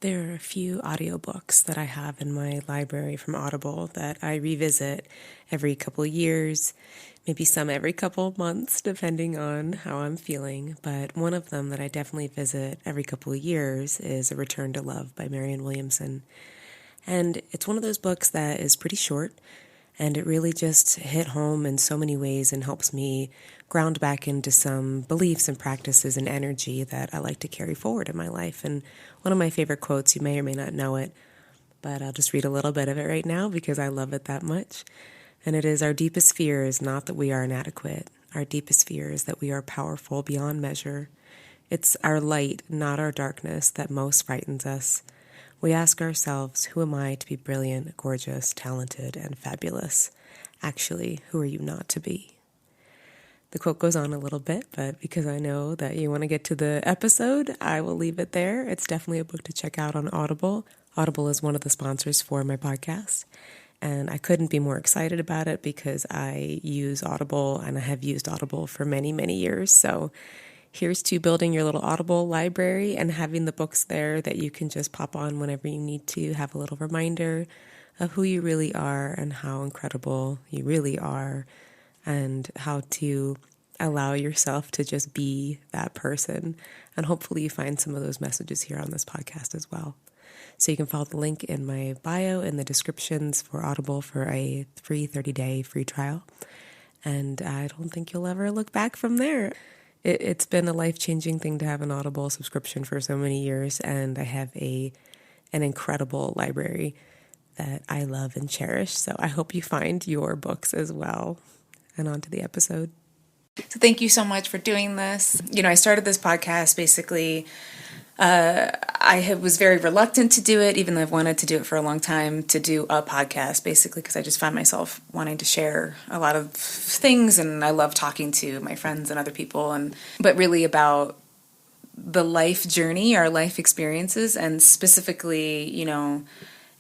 There are a few audiobooks that I have in my library from Audible that I revisit every couple of years, maybe some every couple of months, depending on how I'm feeling. But one of them that I definitely visit every couple of years is A Return to Love by Marianne Williamson. And it's one of those books that is pretty short, and it really just hit home in so many ways and helps me ground back into some beliefs and practices and energy that I like to carry forward in my life. And one of my favorite quotes, you may or may not know it, but I'll just read a little bit of it right now because I love it that much. And it is, "Our deepest fear is not that we are inadequate. Our deepest fear is that we are powerful beyond measure. It's our light, not our darkness, that most frightens us. We ask ourselves, who am I to be brilliant, gorgeous, talented, and fabulous? Actually, who are you not to be?" The quote goes on a little bit, but because I know that you want to get to the episode, I will leave it there. It's definitely a book to check out on Audible. Audible is one of the sponsors for my podcast, and I couldn't be more excited about it because I use Audible, and I have used Audible for many, many years. So here's to building your little Audible library and having the books there that you can just pop on whenever you need to have a little reminder of who you really are and how incredible you really are, and how to allow yourself to just be that person. And hopefully you find some of those messages here on this podcast as well. So you can follow the link in my bio in the descriptions for Audible for a free 30-day free trial. And I don't think you'll ever look back from there. It's been a life-changing thing to have an Audible subscription for so many years, and I have an incredible library that I love and cherish. So I hope you find your books as well. And on to the episode. So thank you so much for doing this. I started this podcast basically. I was very reluctant to do it, even though I've wanted to do it for a long time, to do a podcast, basically, because I just find myself wanting to share a lot of things, and I love talking to my friends and other people, but really about the life journey, our life experiences, and specifically,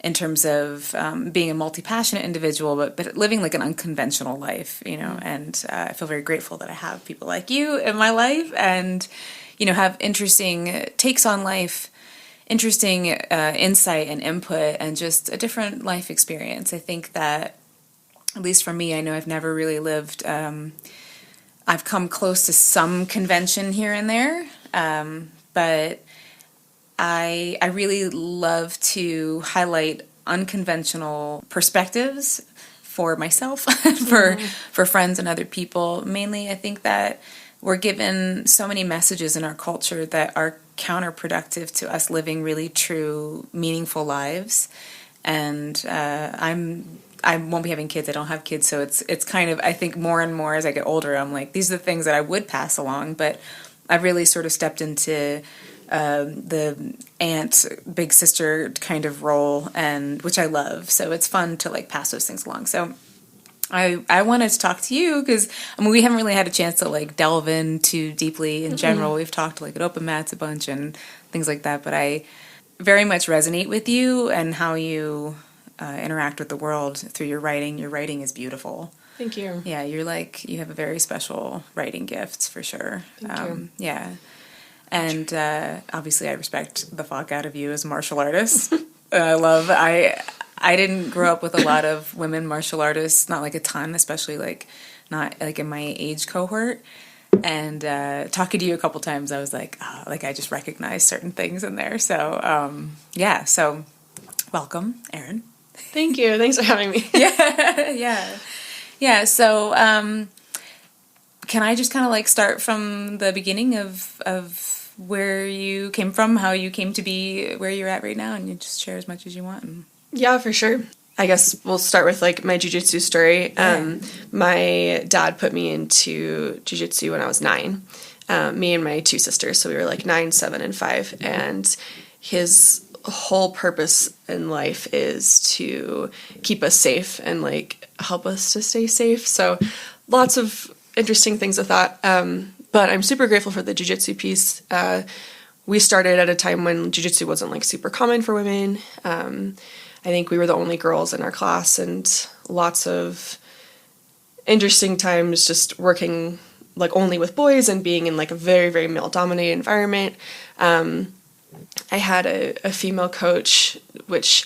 in terms of being a multi-passionate individual, but living like an unconventional life, and I feel very grateful that I have people like you in my life, and have interesting takes on life, interesting insight and input, and just a different life experience. I think that, at least for me, I know I've never really lived, I've come close to some convention here and there, but I really love to highlight unconventional perspectives for myself, for friends and other people. Mainly, I think that we're given so many messages in our culture that are counterproductive to us living really true, meaningful lives. And I won't be having kids. I don't have kids, so it's kind of, I think more and more as I get older, I'm like, these are the things that I would pass along. But I've really sort of stepped into the aunt, big sister kind of role, and which I love. So it's fun to pass those things along. So I wanted to talk to you because we haven't really had a chance to delve in too deeply in general. We've talked at open mats a bunch and things like that, but I very much resonate with you and how you interact with the world through your writing. Your writing is beautiful. Thank you. Yeah, you have a very special writing gift for sure. Thank you. Yeah. And obviously I respect the fuck out of you as a martial artist. I didn't grow up with a lot of women martial artists, not a ton, especially not in my age cohort. And talking to you a couple times, I was I just recognize certain things in there. So, so welcome, Erin. Thank you. Thanks for having me. Yeah. So, can I just kind of start from the beginning of where you came from, how you came to be where you're at right now, and you just share as much as you want. Yeah, for sure. I guess we'll start with my jiu-jitsu story. Yeah. My dad put me into jiu-jitsu when I was 9. Me and my 2 sisters, so we were 9, 7, and 5. And his whole purpose in life is to keep us safe and help us to stay safe. So lots of interesting things with that. But I'm super grateful for the jiu-jitsu piece. We started at a time when jiu-jitsu wasn't super common for women. I think we were the only girls in our class, and lots of interesting times just working only with boys and being in a very, very male-dominated environment. I had a female coach, which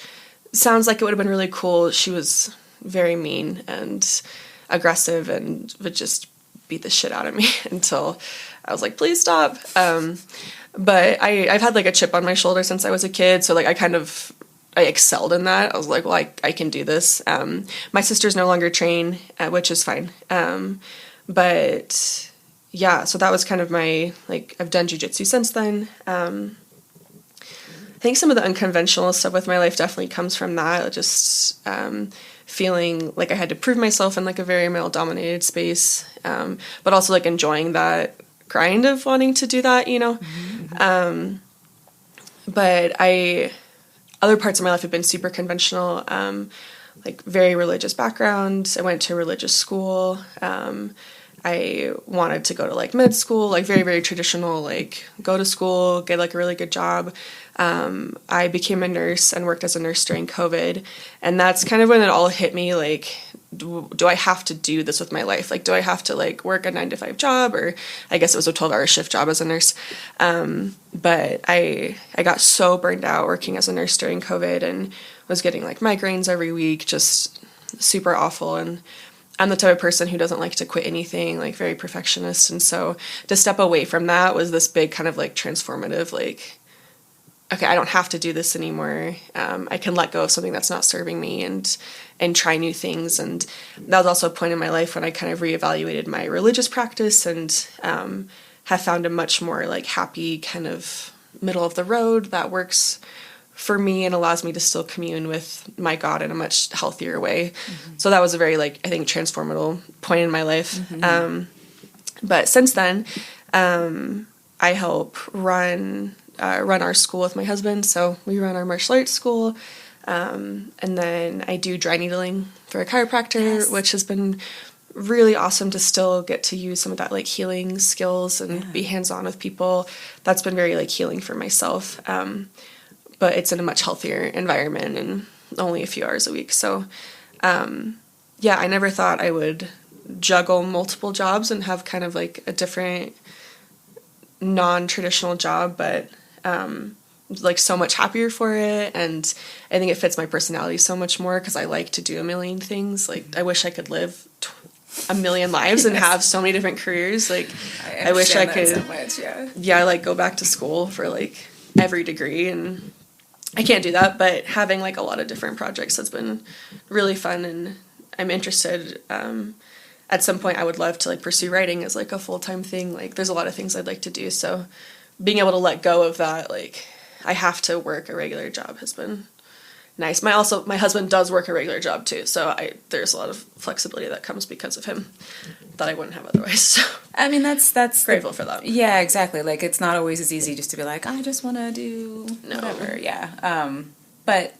sounds like it would have been really cool. She was very mean and aggressive and would just beat the shit out of me until I was like, please stop. But I've had like a chip on my shoulder since I was a kid. So like I excelled in that. I was like, well, I can do this. My sisters no longer train, which is fine. But yeah, so that was kind of my, like, I've done jiu-jitsu since then. I think some of the unconventional stuff with my life definitely comes from that. Just feeling like I had to prove myself in like a very male-dominated space, but also like enjoying that grind of wanting to do that, you know. Mm-hmm. But other parts of my life have been super conventional, like very religious background. I went to a religious school. I wanted to go to like med school, like very, very traditional, like go to school, get like a really good job. I became a nurse and worked as a nurse during COVID. And that's kind of when it all hit me, like, do I have to do this with my life? Like, do I have to like work a 9-to-5 job? Or I guess it was a 12-hour shift job as a nurse. But I got so burned out working as a nurse during COVID and was getting like migraines every week, just super awful. And I'm the type of person who doesn't like to quit anything, like very perfectionist. And so to step away from that was this big kind of like transformative, like, okay, I don't have to do this anymore. I can let go of something that's not serving me and try new things. And that was also a point in my life when I kind of reevaluated my religious practice and have found a much more like happy kind of middle of the road that works for me and allows me to still commune with my God in a much healthier way. Mm-hmm. So that was a very, like, I think, transformative point in my life. Mm-hmm. But since then, I help run our school with my husband. So we run our martial arts school. And then I do dry needling for a chiropractor, yes, which has been really awesome to still get to use some of that like healing skills and be hands-on with people. That's been very like healing for myself. But it's in a much healthier environment and only a few hours a week. So, yeah, I never thought I would juggle multiple jobs and have kind of like a different non-traditional job, but like so much happier for it. And I think it fits my personality so much more because I like to do a million things. Like, I wish I could live a million lives and have so many different careers. Like, I wish I could, so much, yeah, like go back to school for like every degree, and I can't do that, but having like a lot of different projects has been really fun, and I'm interested. At some point I would love to like pursue writing as like a full-time thing. Like, there's a lot of things I'd like to do, so being able to let go of that, like I have to work a regular job, has been nice. My husband does work a regular job too, so there's a lot of flexibility that comes because of him that I wouldn't have otherwise. So I mean, that's grateful for that. Yeah, exactly. Like, it's not always as easy just to be like, I just want to do whatever. Yeah. But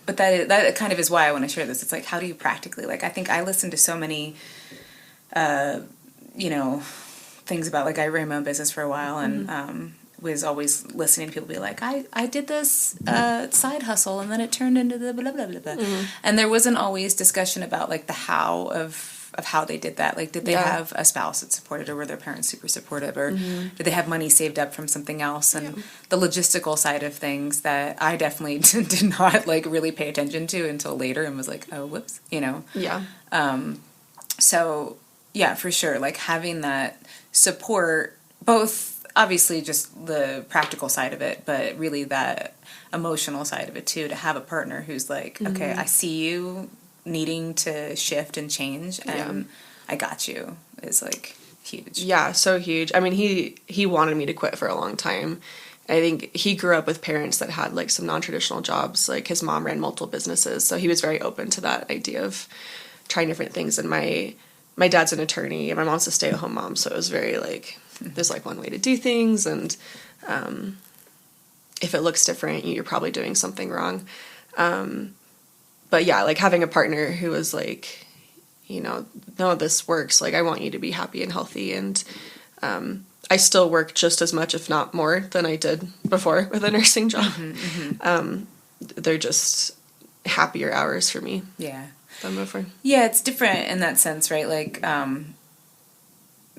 that kind of is why I want to share this. It's like, how do you practically, like, I think I listen to so many, things about, like, I ran my own business for a while, and was always listening to people be like, I did this side hustle, and then it turned into the blah, blah, blah, blah. Mm-hmm. And there wasn't always discussion about, like, the how of how they did that. Like, did they have a spouse that supported, or were their parents super supportive, or did they have money saved up from something else? And the logistical side of things that I definitely did not, like, really pay attention to until later, and was like, oh, whoops, Yeah. So, yeah, for sure. Like, having that support, both obviously just the practical side of it, but really that emotional side of it too, to have a partner who's like, okay, I see you needing to shift and change, and I got you, is like huge. Yeah, so huge. I mean, he wanted me to quit for a long time. I think he grew up with parents that had like some non-traditional jobs. Like, his mom ran multiple businesses, so he was very open to that idea of trying different things. And my dad's an attorney, and my mom's a stay-at-home mom, so it was very like, there's like one way to do things, and if it looks different, you're probably doing something wrong. But yeah, like having a partner who was like, no, this works. Like, I want you to be happy and healthy. And I still work just as much, if not more, than I did before with a nursing job. They're just happier hours for me. Yeah. Than before. Yeah, it's different in that sense, right? Like,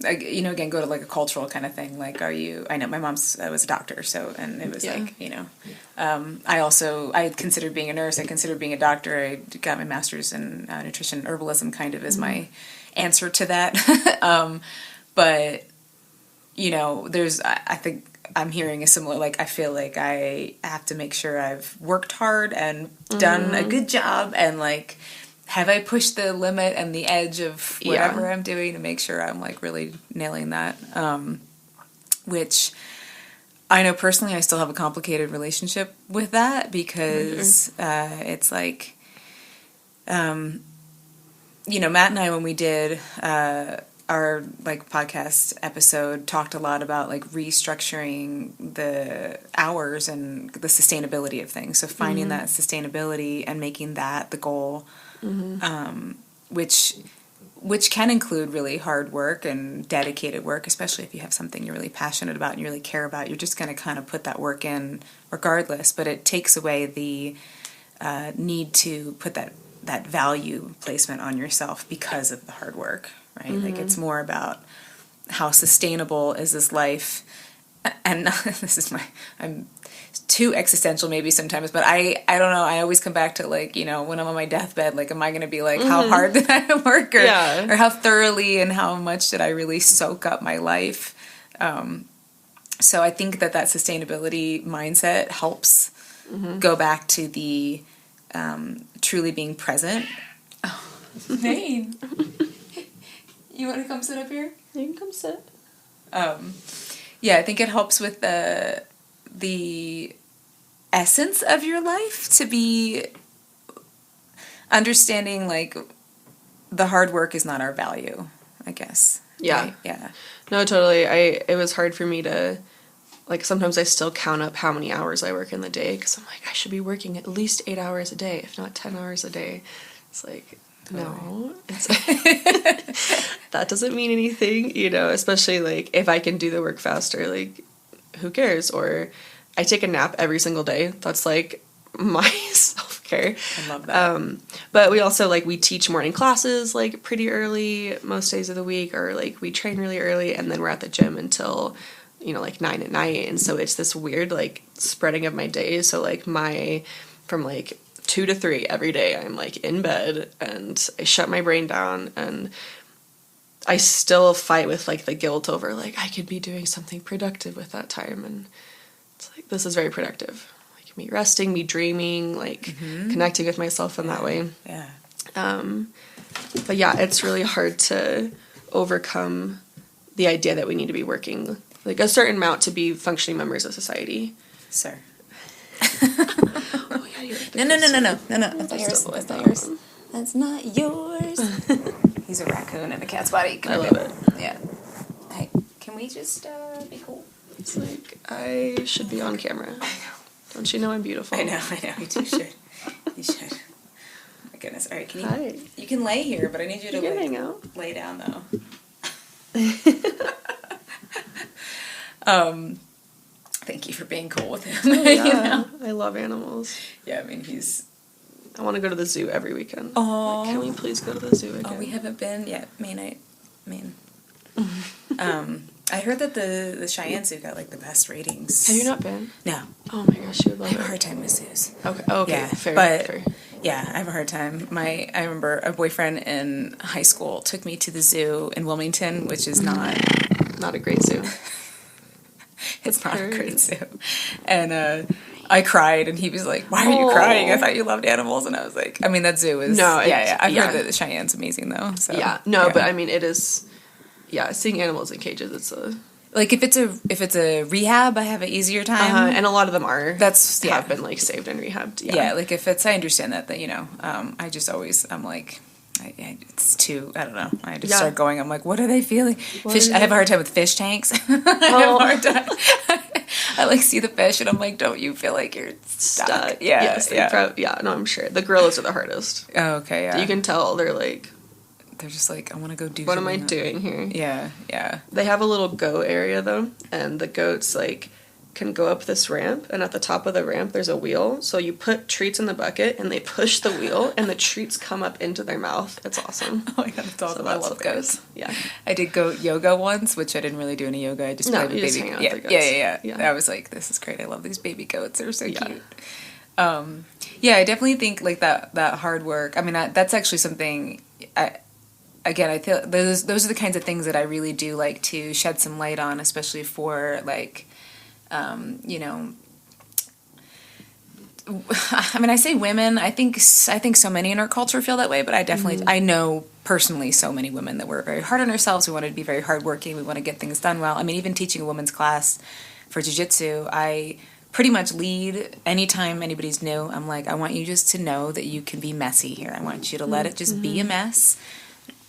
again, go to like a cultural kind of thing. Like, I know my mom's was a doctor, so, and it was like, I considered being a nurse. I considered being a doctor. I got my master's in nutrition and herbalism kind of as my answer to that. But, I think I'm hearing a similar, like, I feel like I have to make sure I've worked hard and done a good job, and like, have I pushed the limit and the edge of whatever I'm doing to make sure I'm like really nailing that? Which I know personally, I still have a complicated relationship with that, because it's like, Matt and I, when we did our like podcast episode, talked a lot about like restructuring the hours and the sustainability of things. So finding that sustainability and making that the goal. Which can include really hard work and dedicated work, especially if you have something you're really passionate about and you really care about. You're just going to kind of put that work in regardless, but it takes away the need to put that value placement on yourself because of the hard work, right? Like, it's more about how sustainable is this life, and I'm too existential maybe sometimes, but I don't know, I always come back to like, when I'm on my deathbed, like, am I going to be like, how hard did I work, or how thoroughly and how much did I really soak up my life? So I think that sustainability mindset helps go back to the truly being present. Oh, Maine. You want to come sit up here? You can come sit. Yeah, I think it helps with the essence of your life to be understanding like the hard work is not our value, I guess. Yeah. Right? Yeah. No, totally. It was hard for me to, like, sometimes I still count up how many hours I work in the day, because I'm like, I should be working at least 8 hours a day, if not 10 hours a day. It's like, no, that doesn't mean anything, especially like if I can do the work faster, like, who cares? Or I take a nap every single day. That's like my self-care. I love that. But we also like, we teach morning classes like pretty early most days of the week, or like we train really early, and then we're at the gym until, like 9 at night. And so it's this weird like spreading of my days. So like from like 2 to 3 every day, I'm like in bed and I shut my brain down, and I still fight with like the guilt over like I could be doing something productive with that time, and it's like, this is very productive, like me resting, me dreaming, like connecting with myself in that way. But yeah, it's really hard to overcome the idea that we need to be working like a certain amount to be functioning members of society. Sir. Oh, yeah, No. That's not yours. That's not yours. That's not yours. He's a raccoon in a cat's body. I love it. Yeah. Hey, can we just be cool? It's like, I should be on camera. I know. Don't you know I'm beautiful? I know. You too should. You should. Oh my goodness. All right, can you? Hi. You can lay here, but I need you to hang out. Lay down though. Thank you for being cool with him. Yeah, I love animals. Yeah, I mean I want to go to the zoo every weekend. Oh, like, can we please go to the zoo again? Oh, we haven't been yet. Maine. I heard that the Cheyenne Zoo got like the best ratings. Have you not been? No. Oh my gosh, you would love I have it. a hard time with zoos. Okay. Oh, okay. Yeah, Fair. Yeah, I have a hard time. I remember a boyfriend in high school took me to the zoo in Wilmington, which is not a great zoo. It's not a great zoo. And I cried, and he was like, "Why are you crying? I thought you loved animals." And I was like, I mean, that zoo is... No, yeah. I've heard that the Cheyenne's amazing, though. So, but I mean, it is... Yeah, seeing animals in cages, it's a... Like, if it's a rehab, I have an easier time. And a lot of them have been, like, saved and rehabbed. Yeah, like, if it's... I understand that, I just always... I'm like... it's too... I don't know. I just start going... I'm like, what are they feeling? I have a hard time with fish tanks. I have a hard time. I, like, see the fish, and I'm like, don't you feel like you're stuck? Yeah. Yes, I'm sure. The gorillas are the hardest. Oh, okay, yeah. You can tell they're, like... They're just like, I want to go do what something. am I doing here? Yeah. They have a little goat area, though, and the goats, like, can go up this ramp, and at the top of the ramp there's a wheel. So you put treats in the bucket, and they push the wheel, and the treats come up into their mouth. It's awesome. Oh my God, it's awesome. I love goats. Yeah. I did goat yoga once, which I didn't really do any yoga. I just played with baby. Yeah. I was like, this is great. I love these baby goats. They're so cute. Yeah, I definitely think like that hard work. I mean, that's actually something. I feel those are the kinds of things that I really do like to shed some light on, especially for like, you know. I mean, I say women. I think so many in our culture feel that way, but I definitely I know personally so many women that work very hard on ourselves. We want to be very hardworking. We want to get things done well. I mean, even teaching a women's class for jiu-jitsu, I pretty much lead anytime anybody's new. I'm like, I want you just to know that you can be messy here. I want you to let it just be a mess.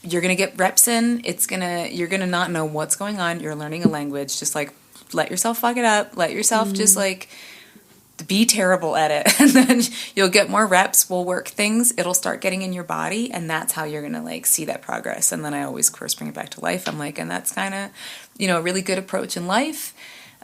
You're going to get reps in. You're going to not know what's going on. You're learning a language. Just like, let yourself fuck it up. Let yourself just like be terrible at it. And then you'll get more reps. We'll work things. It'll start getting in your body. And that's how you're going to like see that progress. And then I always, of course, bring it back to life. I'm like, and that's kind of, you know, a really good approach in life.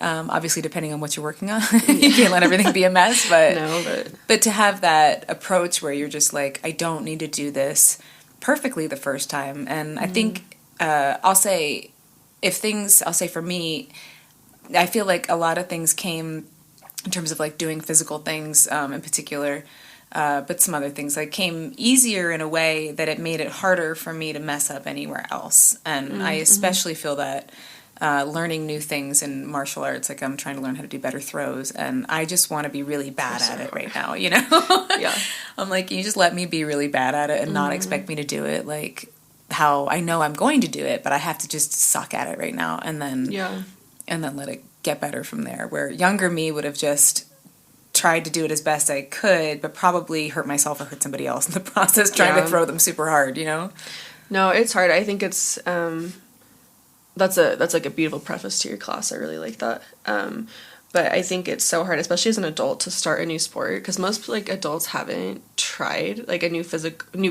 Obviously, depending on what you're working on, you can't let everything be a mess. But to have that approach where you're just like, I don't need to do this perfectly the first time. And I think I'll say for me, I feel like a lot of things came in terms of like doing physical things in particular, but some other things like came easier in a way that it made it harder for me to mess up anywhere else. And I especially feel that learning new things in martial arts, like I'm trying to learn how to do better throws, and I just want to be really bad at it right now, you know? Yeah. I'm like, you just let me be really bad at it and not expect me to do it like how I know I'm going to do it, but I have to just suck at it right now and then let it get better from there. Where younger me would have just tried to do it as best I could, but probably hurt myself or hurt somebody else in the process trying to throw them super hard, you know? No, it's hard. I think it's that's like a beautiful preface to your class. I really like that. But I think it's so hard, especially as an adult, to start a new sport, because most like adults haven't tried like a new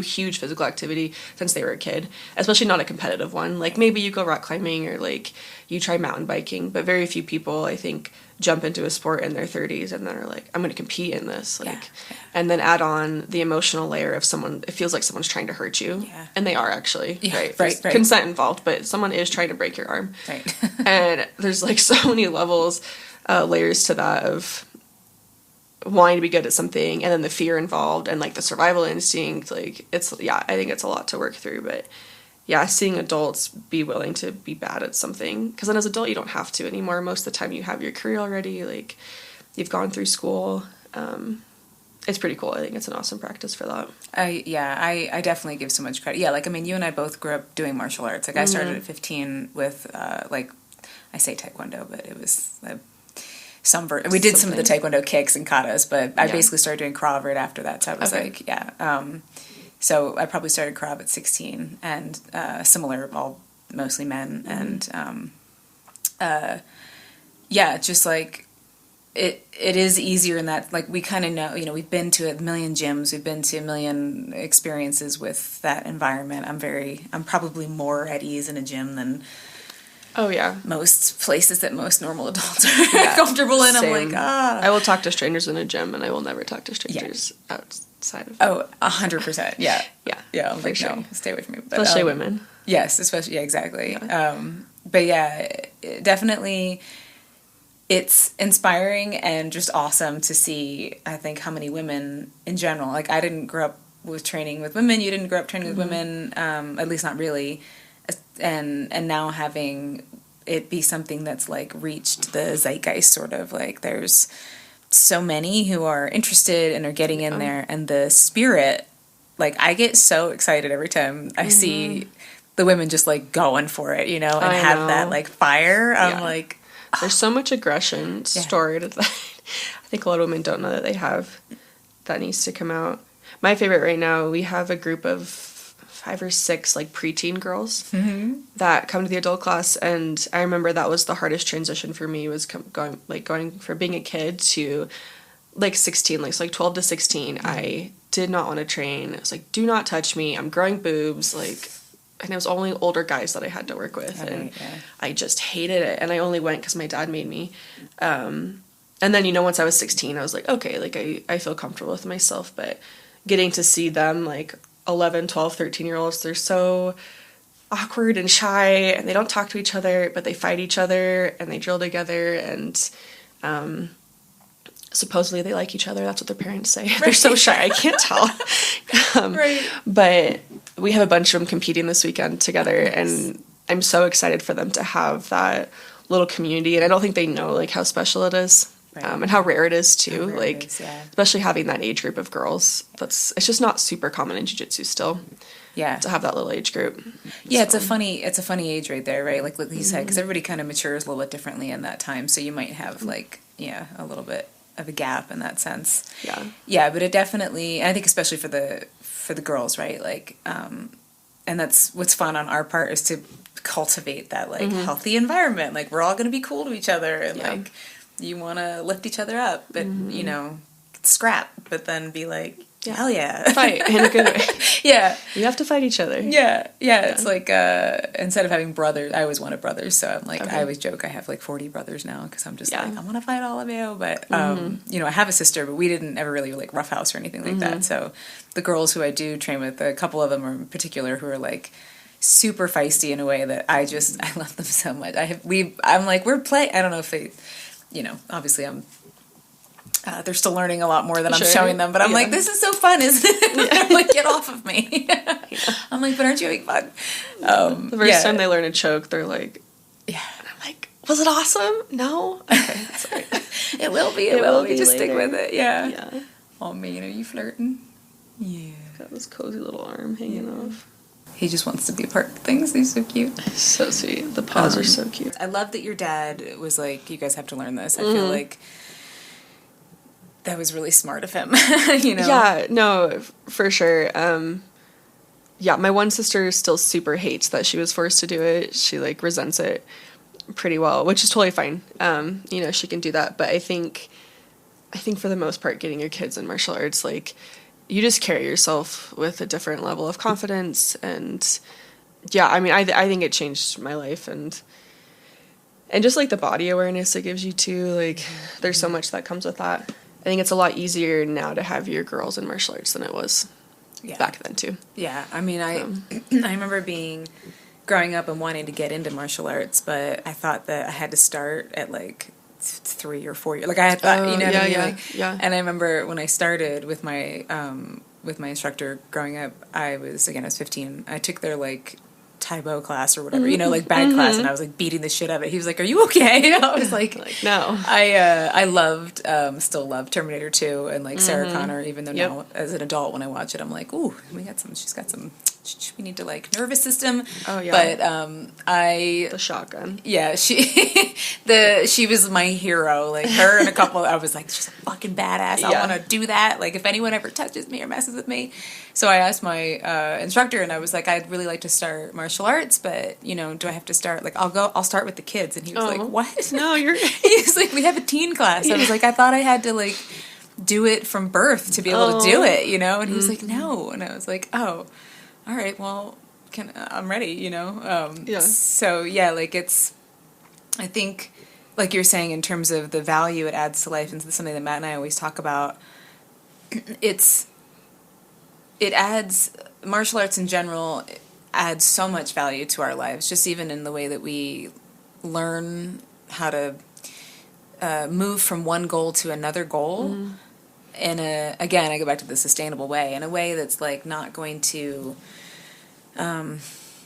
huge physical activity since they were a kid, especially not a competitive one. Like maybe you go rock climbing or like you try mountain biking, but very few people, I think, jump into a sport in their 30s and then are like, I'm going to compete in this, like, and then add on the emotional layer of someone. It feels like someone's trying to hurt you, and they are actually, right? There's consent involved, but someone is trying to break your arm, right? And there's like so many levels. Layers to that of wanting to be good at something, and then the fear involved, and like the survival instinct. Like it's I think it's a lot to work through. But seeing adults be willing to be bad at something, because then as an adult you don't have to anymore. Most of the time you have your career already. Like you've gone through school. It's pretty cool. I think it's an awesome practice for that. I definitely give so much credit. Yeah, like I mean, you and I both grew up doing martial arts. Like I started at 15 with like I say taekwondo, but it was. We did some of the taekwondo kicks and katas, but I basically started doing Krav right after that. So I was like, so I probably started Krav at 16, and similar, all mostly men, and just like it is easier in that, like we kind of know, you know, we've been to a million gyms, we've been to a million experiences with that environment. I'm probably more at ease in a gym than. Oh, yeah. Most places that most normal adults are comfortable in. Same. I'm like, I will talk to strangers in a gym, and I will never talk to strangers outside of it. Oh, 100%. Yeah. Yeah, I'm like, sure. No, stay away from me. But, especially women. Yes, especially, exactly. Yeah. But definitely it's inspiring and just awesome to see, I think, how many women in general, like I didn't grow up with training with women, you didn't grow up training with women, at least not really. And now having it be something that's like reached the zeitgeist, sort of like there's so many who are interested and are getting in there, and the spirit, like I get so excited every time I see the women just like going for it, you know, and have that like fire. I'm like, there's so much aggression stored that I think a lot of women don't know that they have. That needs to come out. My favorite right now, we have a group of 5 or 6 like preteen girls that come to the adult class, and I remember that was the hardest transition for me, was going from being a kid to like 16, like 12 to 16. I did not want to train. I was like, do not touch me, I'm growing boobs, like and it was only older guys that I had to work with, and I just hated it, and I only went because my dad made me. And then, you know, once I was 16, I was like, okay, like, I feel comfortable with myself, but getting to see them, like, 11, 12, 13-year-olds, they're so awkward and shy, and they don't talk to each other, but they fight each other, and they drill together, and supposedly they like each other. That's what their parents say. Right. They're so shy, I can't tell. Right. But we have a bunch of them competing this weekend together, and I'm so excited for them to have that little community, and I don't think they know, like, how special it is. Right. And how rare it is too, like, especially having that age group of girls. It's just not super common in jiu-jitsu still. Yeah, to have that little age group. Yeah, so. it's a funny age right there, right? Like you said, because everybody kind of matures a little bit differently in that time. So you might have like a little bit of a gap in that sense. Yeah, but it definitely, I think especially for the girls, right? Like, and that's what's fun on our part is to cultivate that like healthy environment. Like we're all going to be cool to each other, and like. You want to lift each other up, but, you know, scrap, but then be like, hell yeah. Fight in a good way. Yeah. You have to fight each other. Yeah. It's like, instead of having brothers, I always wanted brothers, so I'm like, I always joke I have like 40 brothers now, because I'm just like, I want to fight all of you, but, you know, I have a sister, but we didn't ever really like roughhouse or anything like that, so the girls who I do train with, a couple of them are in particular who are like, super feisty in a way that I love them so much. I'm like, we're playing, I don't know if they... You know, obviously they're still learning a lot more than I'm showing them, but I'm like, this is so fun, isn't it? I'm like, get off of me. I'm like, but aren't you having fun? The first time they learn a choke, they're like, and I'm like, was it awesome? No? Okay, sorry. It will be, it will be. Just later. Stick with it, yeah. Oh, man, are you flirting? Yeah. Got this cozy little arm hanging off. He just wants to be a part of things. He's so cute. So sweet. The paws are so cute. I love that your dad was like, you guys have to learn this. I feel like that was really smart of him, you know? Yeah, no, for sure. My one sister still super hates that she was forced to do it. She, like, resents it pretty well, which is totally fine. You know, she can do that. But I think for the most part, getting your kids in martial arts, like... You just carry yourself with a different level of confidence, and I mean, I think it changed my life, and just like the body awareness it gives you too. Like, there's so much that comes with that. I think it's a lot easier now to have your girls in martial arts than it was back then too. Yeah, I mean, I remember growing up and wanting to get into martial arts, but I thought that I had to start at like 3 or 4 years. Like I had thought, you know what I mean? And I remember when I started with my instructor growing up, I was 15. I took their like Taibo class or whatever, you know, like bag class, and I was like beating the shit out of it. He was like, "Are you okay?" And I was like no. I loved, still love Terminator 2 and like Sarah Connor, even though now as an adult when I watch it, I'm like, ooh, she's got some. We need to like nervous system. Oh yeah. But the shotgun. Yeah, she was my hero. Like her and a couple. I was like, she's a fucking badass. I want to do that. Like if anyone ever touches me or messes with me. So I asked my instructor, and I was like, I'd really like to start martial arts, but you know, do I have to start? Like I'll start with the kids. And he was like, what? No, you're. He was like, we have a teen class. I was like, I thought I had to like do it from birth to be able to do it, you know. And he was like, no. And I was like, oh. All right, well, I'm ready, you know? So, like, I think, like you're saying, in terms of the value it adds to life, and something that Matt and I always talk about, martial arts in general adds so much value to our lives, just even in the way that we learn how to move from one goal to another goal. In again, I go back to the sustainable way, in a way that's like not going to,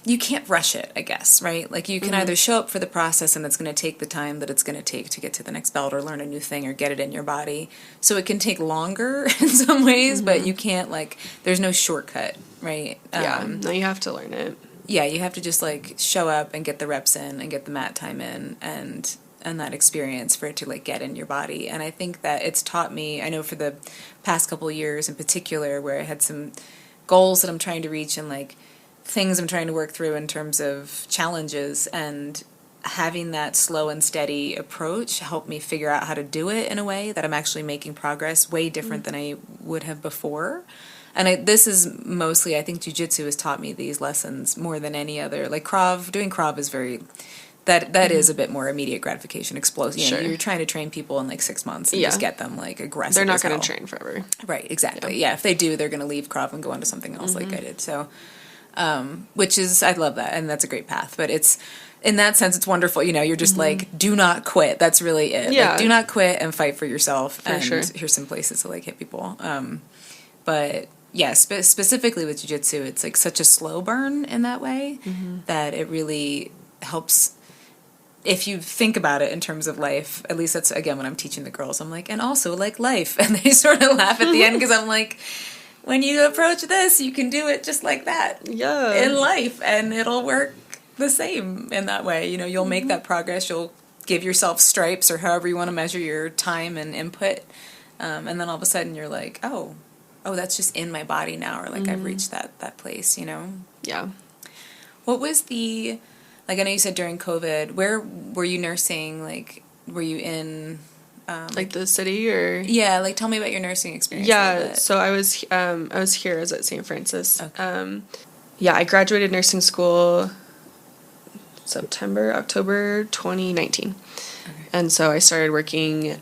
you can't rush it, I guess, right? Like you can either show up for the process and it's going to take the time that it's going to take to get to the next belt or learn a new thing or get it in your body. So it can take longer in some ways, but you can't like, there's no shortcut, right? No, you have to learn it. Yeah, you have to just like show up and get the reps in and get the mat time in and that experience for it to like get in your body. And I think that it's taught me, I know for the past couple of years in particular, where I had some goals that I'm trying to reach and like things I'm trying to work through in terms of challenges, and having that slow and steady approach helped me figure out how to do it in a way that I'm actually making progress way different than I would have before. And this is mostly, I think jiu-jitsu has taught me these lessons more than any other. Like doing Krav is very, that is a bit more immediate gratification, explosive. Sure. You're trying to train people in like 6 months and just get them like aggressive. They're not going to train forever. Right, exactly. Yeah, if they do, they're going to leave Krav and go on to something else like I did. So, which is, I love that, and that's a great path. But it's, in that sense, it's wonderful. You're just like, do not quit. That's really it. Yeah. Like, do not quit and fight for yourself. For sure. Here's some places to like hit people. But yeah, specifically with jiu-jitsu, it's like such a slow burn in that way that it really helps. If you think about it in terms of life, at least that's, again, when I'm teaching the girls, I'm like, and also like life. And they sort of laugh at the end because I'm like, when you approach this, you can do it just like that in life, and it'll work the same in that way. You'll make that progress. You'll give yourself stripes or however you want to measure your time and input. And then all of a sudden you're like, oh, that's just in my body now. Or like I've reached that place, Yeah. What was like, I know you said during COVID, where were you nursing? Like, were you in like the city or? Yeah, like tell me about your nursing experience. Yeah, so I was here. I was at St. Francis. Okay. I graduated nursing school October 2019. Okay. And so I started working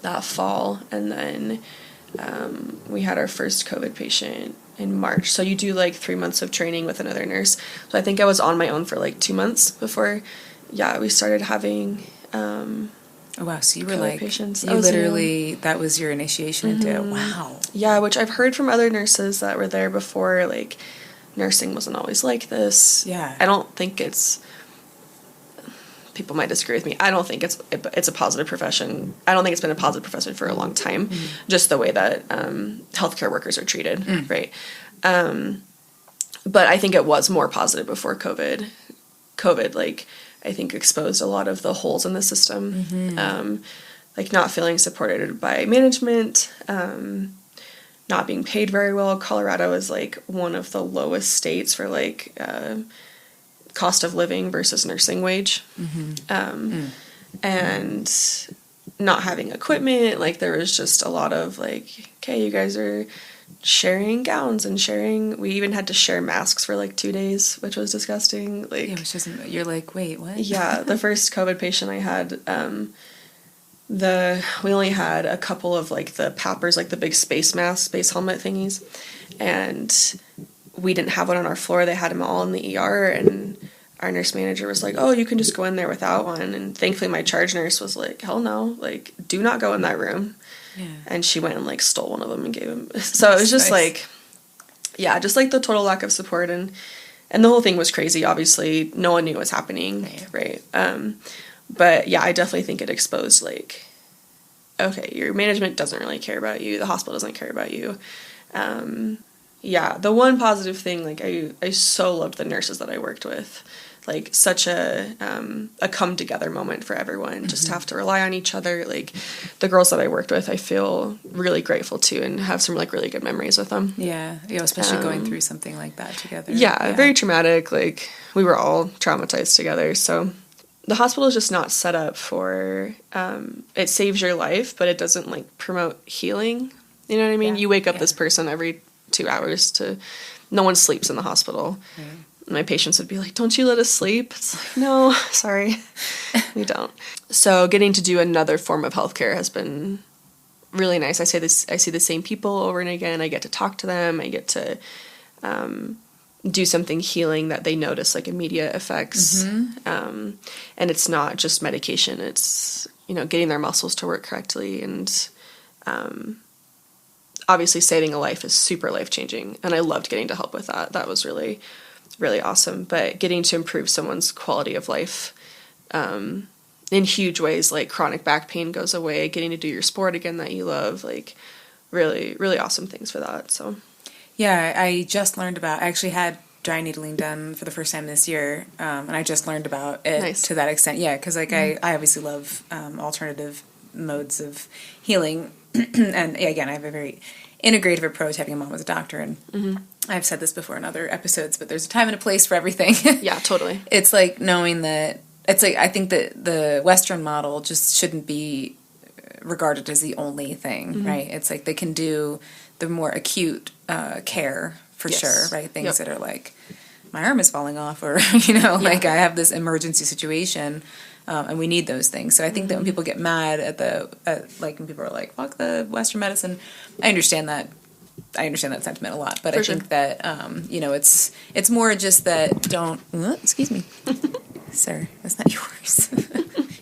that fall, and then we had our first COVID patient in March. So you do like 3 months of training with another nurse. So I think I was on my own for like 2 months before, we started having oh wow, so you were COVID like patients. You literally that was your initiation into it. Wow. Yeah, which I've heard from other nurses that were there before, like nursing wasn't always like this. Yeah. I don't think people might disagree with me. I don't think it's a positive profession. I don't think it's been a positive profession for a long time, just the way that healthcare workers are treated, right? But I think it was more positive before COVID. COVID, like, I think exposed a lot of the holes in the system, like not feeling supported by management, not being paid very well. Colorado is like one of the lowest states for like cost of living versus nursing wage. And not having equipment, like there was just a lot of like, okay, you guys are sharing gowns and we even had to share masks for like 2 days, which was disgusting. Like, which isn't, you're like, wait, what? Yeah, the first COVID patient I had, we only had a couple of like the PAPRs, like the big space helmet thingies, and we didn't have one on our floor. They had them all in the ER, and our nurse manager was like, oh, you can just go in there without one. And thankfully my charge nurse was like, hell no, like, do not go in that room. Yeah. And she went and like stole one of them and gave him. So it was just like, just like the total lack of support, and the whole thing was crazy. Obviously no one knew what was happening. Right. But yeah, I definitely think it exposed like, okay, your management doesn't really care about you. The hospital doesn't care about you. The one positive thing, like I so loved the nurses that I worked with. Like such a come together moment for everyone, just to have to rely on each other. Like the girls that I worked with, I feel really grateful to, and have some like really good memories with them. Yeah, especially going through something like that together. Yeah, very traumatic. Like we were all traumatized together. So the hospital is just not set up for, it saves your life, but it doesn't like promote healing. You know what I mean? You wake up this person every 2 hours no one sleeps in the hospital. My patients would be like, don't you let us sleep? It's like, no, sorry, we don't. So getting to do another form of healthcare has been really nice. I see the same people over and again. I get to talk to them. I get to do something healing that they notice like immediate effects. And it's not just medication. It's, getting their muscles to work correctly. And obviously saving a life is super life-changing. And I loved getting to help with that. That was really, really awesome. But getting to improve someone's quality of life in huge ways, like chronic back pain goes away, getting to do your sport again that you love, like really, really awesome things for that. So yeah, I actually had dry needling done for the first time this year, and I just learned about it to that extent. Yeah, because like I obviously love alternative modes of healing, and again, I have a very integrative approach, having a mom as a doctor, and I've said this before in other episodes, but there's a time and a place for everything. Yeah, totally. It's like knowing that, it's like, I think that the Western model just shouldn't be regarded as the only thing, right? It's like they can do the more acute care for sure, right? Things that are like, my arm is falling off, or, like I have this emergency situation, and we need those things. So I think that when people get mad like when people are like, fuck the Western medicine, I understand that sentiment a lot, but I think that, it's more just that excuse me, sir, that's not yours.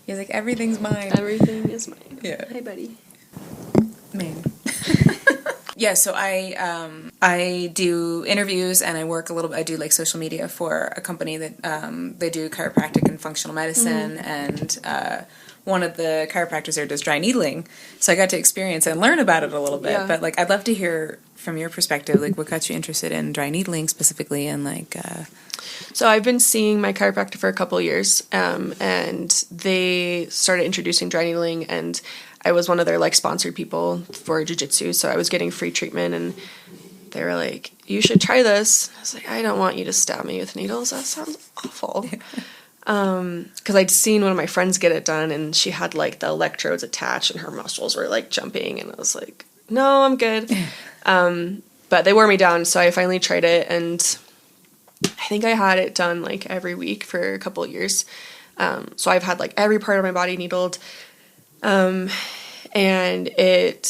He's like, everything's mine. Everything is mine. Yeah. Hey, buddy. Man. Yeah, so I do interviews and I work a little bit. I do like social media for a company that they do chiropractic and functional medicine, and one of the chiropractors there does dry needling. So I got to experience and learn about it a little bit. Yeah. But like, I'd love to hear from your perspective, like what got you interested in dry needling specifically, and like. So I've been seeing my chiropractor for a couple of years, and they started introducing dry needling, and I was one of their like sponsored people for jiu-jitsu, so I was getting free treatment, and they were like, you should try this. I was like, I don't want you to stab me with needles. That sounds awful. Because I'd seen one of my friends get it done, and she had like the electrodes attached and her muscles were like jumping, and I was like, no, I'm good. But they wore me down, so I finally tried it, and I think I had it done like every week for a couple of years. So I've had like every part of my body needled. And it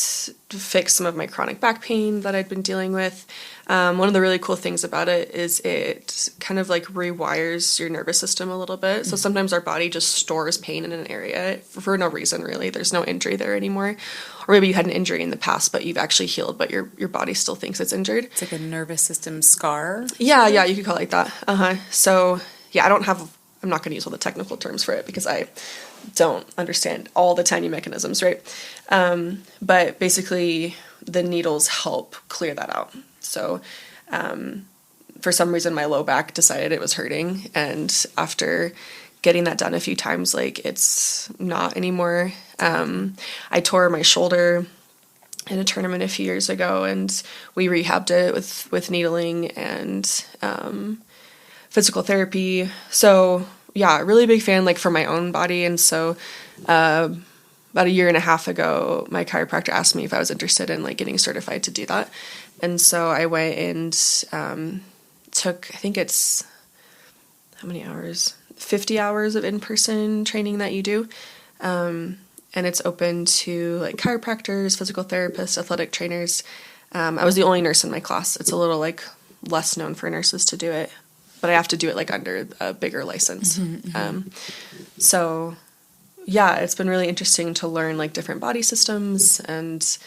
fixed some of my chronic back pain that I'd been dealing with. One of the really cool things about it is it kind of like rewires your nervous system a little bit. So sometimes our body just stores pain in an area for no reason, really. There's no injury there anymore. Or maybe you had an injury in the past, but you've actually healed, but your body still thinks it's injured. It's like a nervous system scar? Yeah, you could call it like that. So, yeah, I'm not going to use all the technical terms for it because I don't understand all the tiny mechanisms, right? But basically, the needles help clear that out. So, for some reason, my low back decided it was hurting, and after getting that done a few times, like, it's not anymore. I tore my shoulder in a tournament a few years ago, and we rehabbed it with needling and physical therapy. So, yeah, really big fan, like, for my own body. And so about a year and a half ago, my chiropractor asked me if I was interested in, like, getting certified to do that. And so I went and took, I think it's, how many hours? 50 hours of in-person training that you do. And it's open to, like, chiropractors, physical therapists, athletic trainers. I was the only nurse in my class. It's a little, like, less known for nurses to do it, but I have to do it like under a bigger license. So yeah, it's been really interesting to learn like different body systems and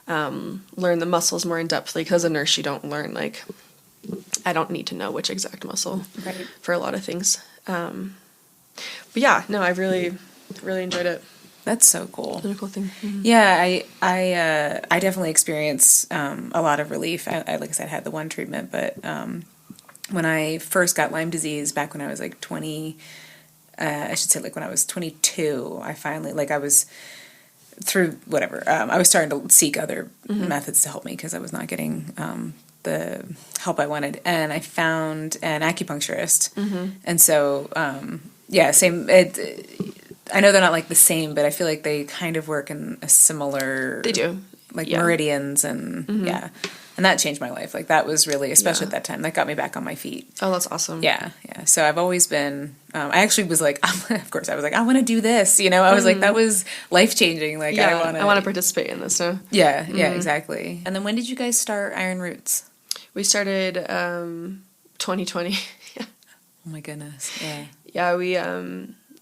learn the muscles more in depthly, because as a nurse you don't learn, like, I don't need to know which exact muscle for a lot of things. But yeah, no, I've really enjoyed it. That's so cool. It's a cool thing. Mm-hmm. Yeah, I definitely experienced a lot of relief. I like I said, had the one treatment, but when I first got Lyme disease back when I was like 20, I should say like when I was 22, I finally, like, I was through whatever, I was starting to seek other methods to help me because I was not getting the help I wanted. And I found an acupuncturist. And so, yeah, same, I know they're not like the same, but I feel like they kind of work in a similar... They do. Like meridians and, yeah. And that changed my life. Like, that was really, especially at that time, that got me back on my feet. Oh, that's awesome. Yeah. So I've always been, I actually was like, of course, I was like, I want to do this, I was like, that was life-changing. Like, I want to participate in this now. Yeah, exactly. And then when did you guys start Iron Roots? We started 2020. Yeah. Oh my goodness. Yeah. Yeah,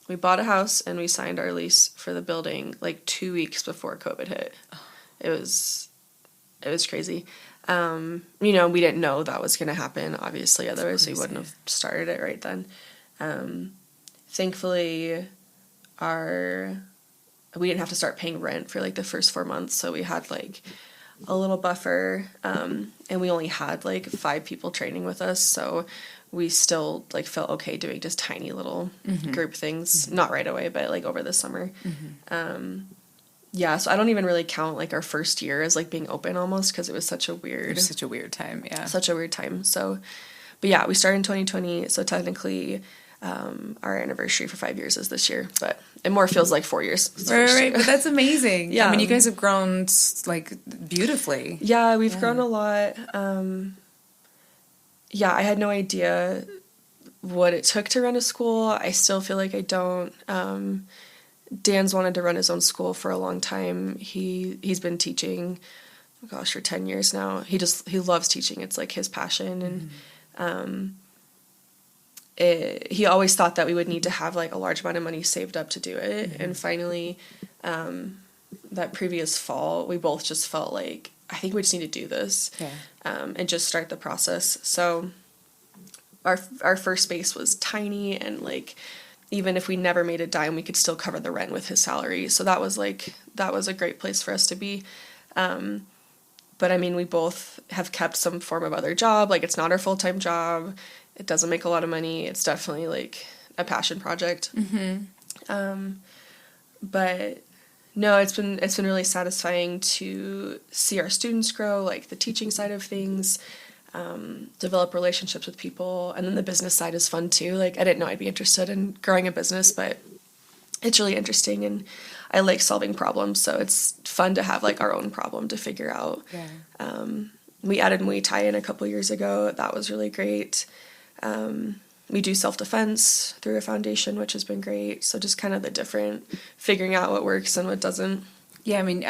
we bought a house and we signed our lease for the building like 2 weeks before COVID hit. It was crazy. We didn't know that was going to happen, obviously, otherwise we wouldn't have started it right then. Thankfully, we didn't have to start paying rent for like the first 4 months, so we had like a little buffer, and we only had like 5 people training with us, so we still like felt okay doing just tiny little group things, not right away, but like over the summer. Yeah, so I don't even really count like our first year as like being open almost, because it was such a weird time. Yeah. Such a weird time. So, but yeah, we started in 2020. So technically, our anniversary for 5 years is this year, but it more feels like 4 years. Right, but that's amazing. Yeah. I mean, you guys have grown, like, beautifully. Yeah, we've grown a lot. Yeah, I had no idea what it took to run a school. I still feel like I don't. Dan's wanted to run his own school for a long time. He's been teaching, oh gosh, for 10 years now. He loves teaching. It's like his passion, and he always thought that we would need to have like a large amount of money saved up to do it. Mm-hmm. And finally, that previous fall, we both just felt like, I think we just need to do this, and just start the process. So our first space was tiny, and like, even if we never made a dime, we could still cover the rent with his salary. So that was a great place for us to be. But I mean, we both have kept some form of other job. Like, it's not our full-time job. It doesn't make a lot of money. It's definitely like a passion project. Mm-hmm. But no, it's been really satisfying to see our students grow, like the teaching side of things, develop relationships with people, and then the business side is fun too. Like, I didn't know I'd be interested in growing a business, but it's really interesting, and I like solving problems, so it's fun to have like our own problem to figure out. Yeah. We added Muay Thai in a couple years ago. That was really great. We do self-defense through a foundation, which has been great. So just kind of the different, figuring out what works and what doesn't. Yeah, I mean,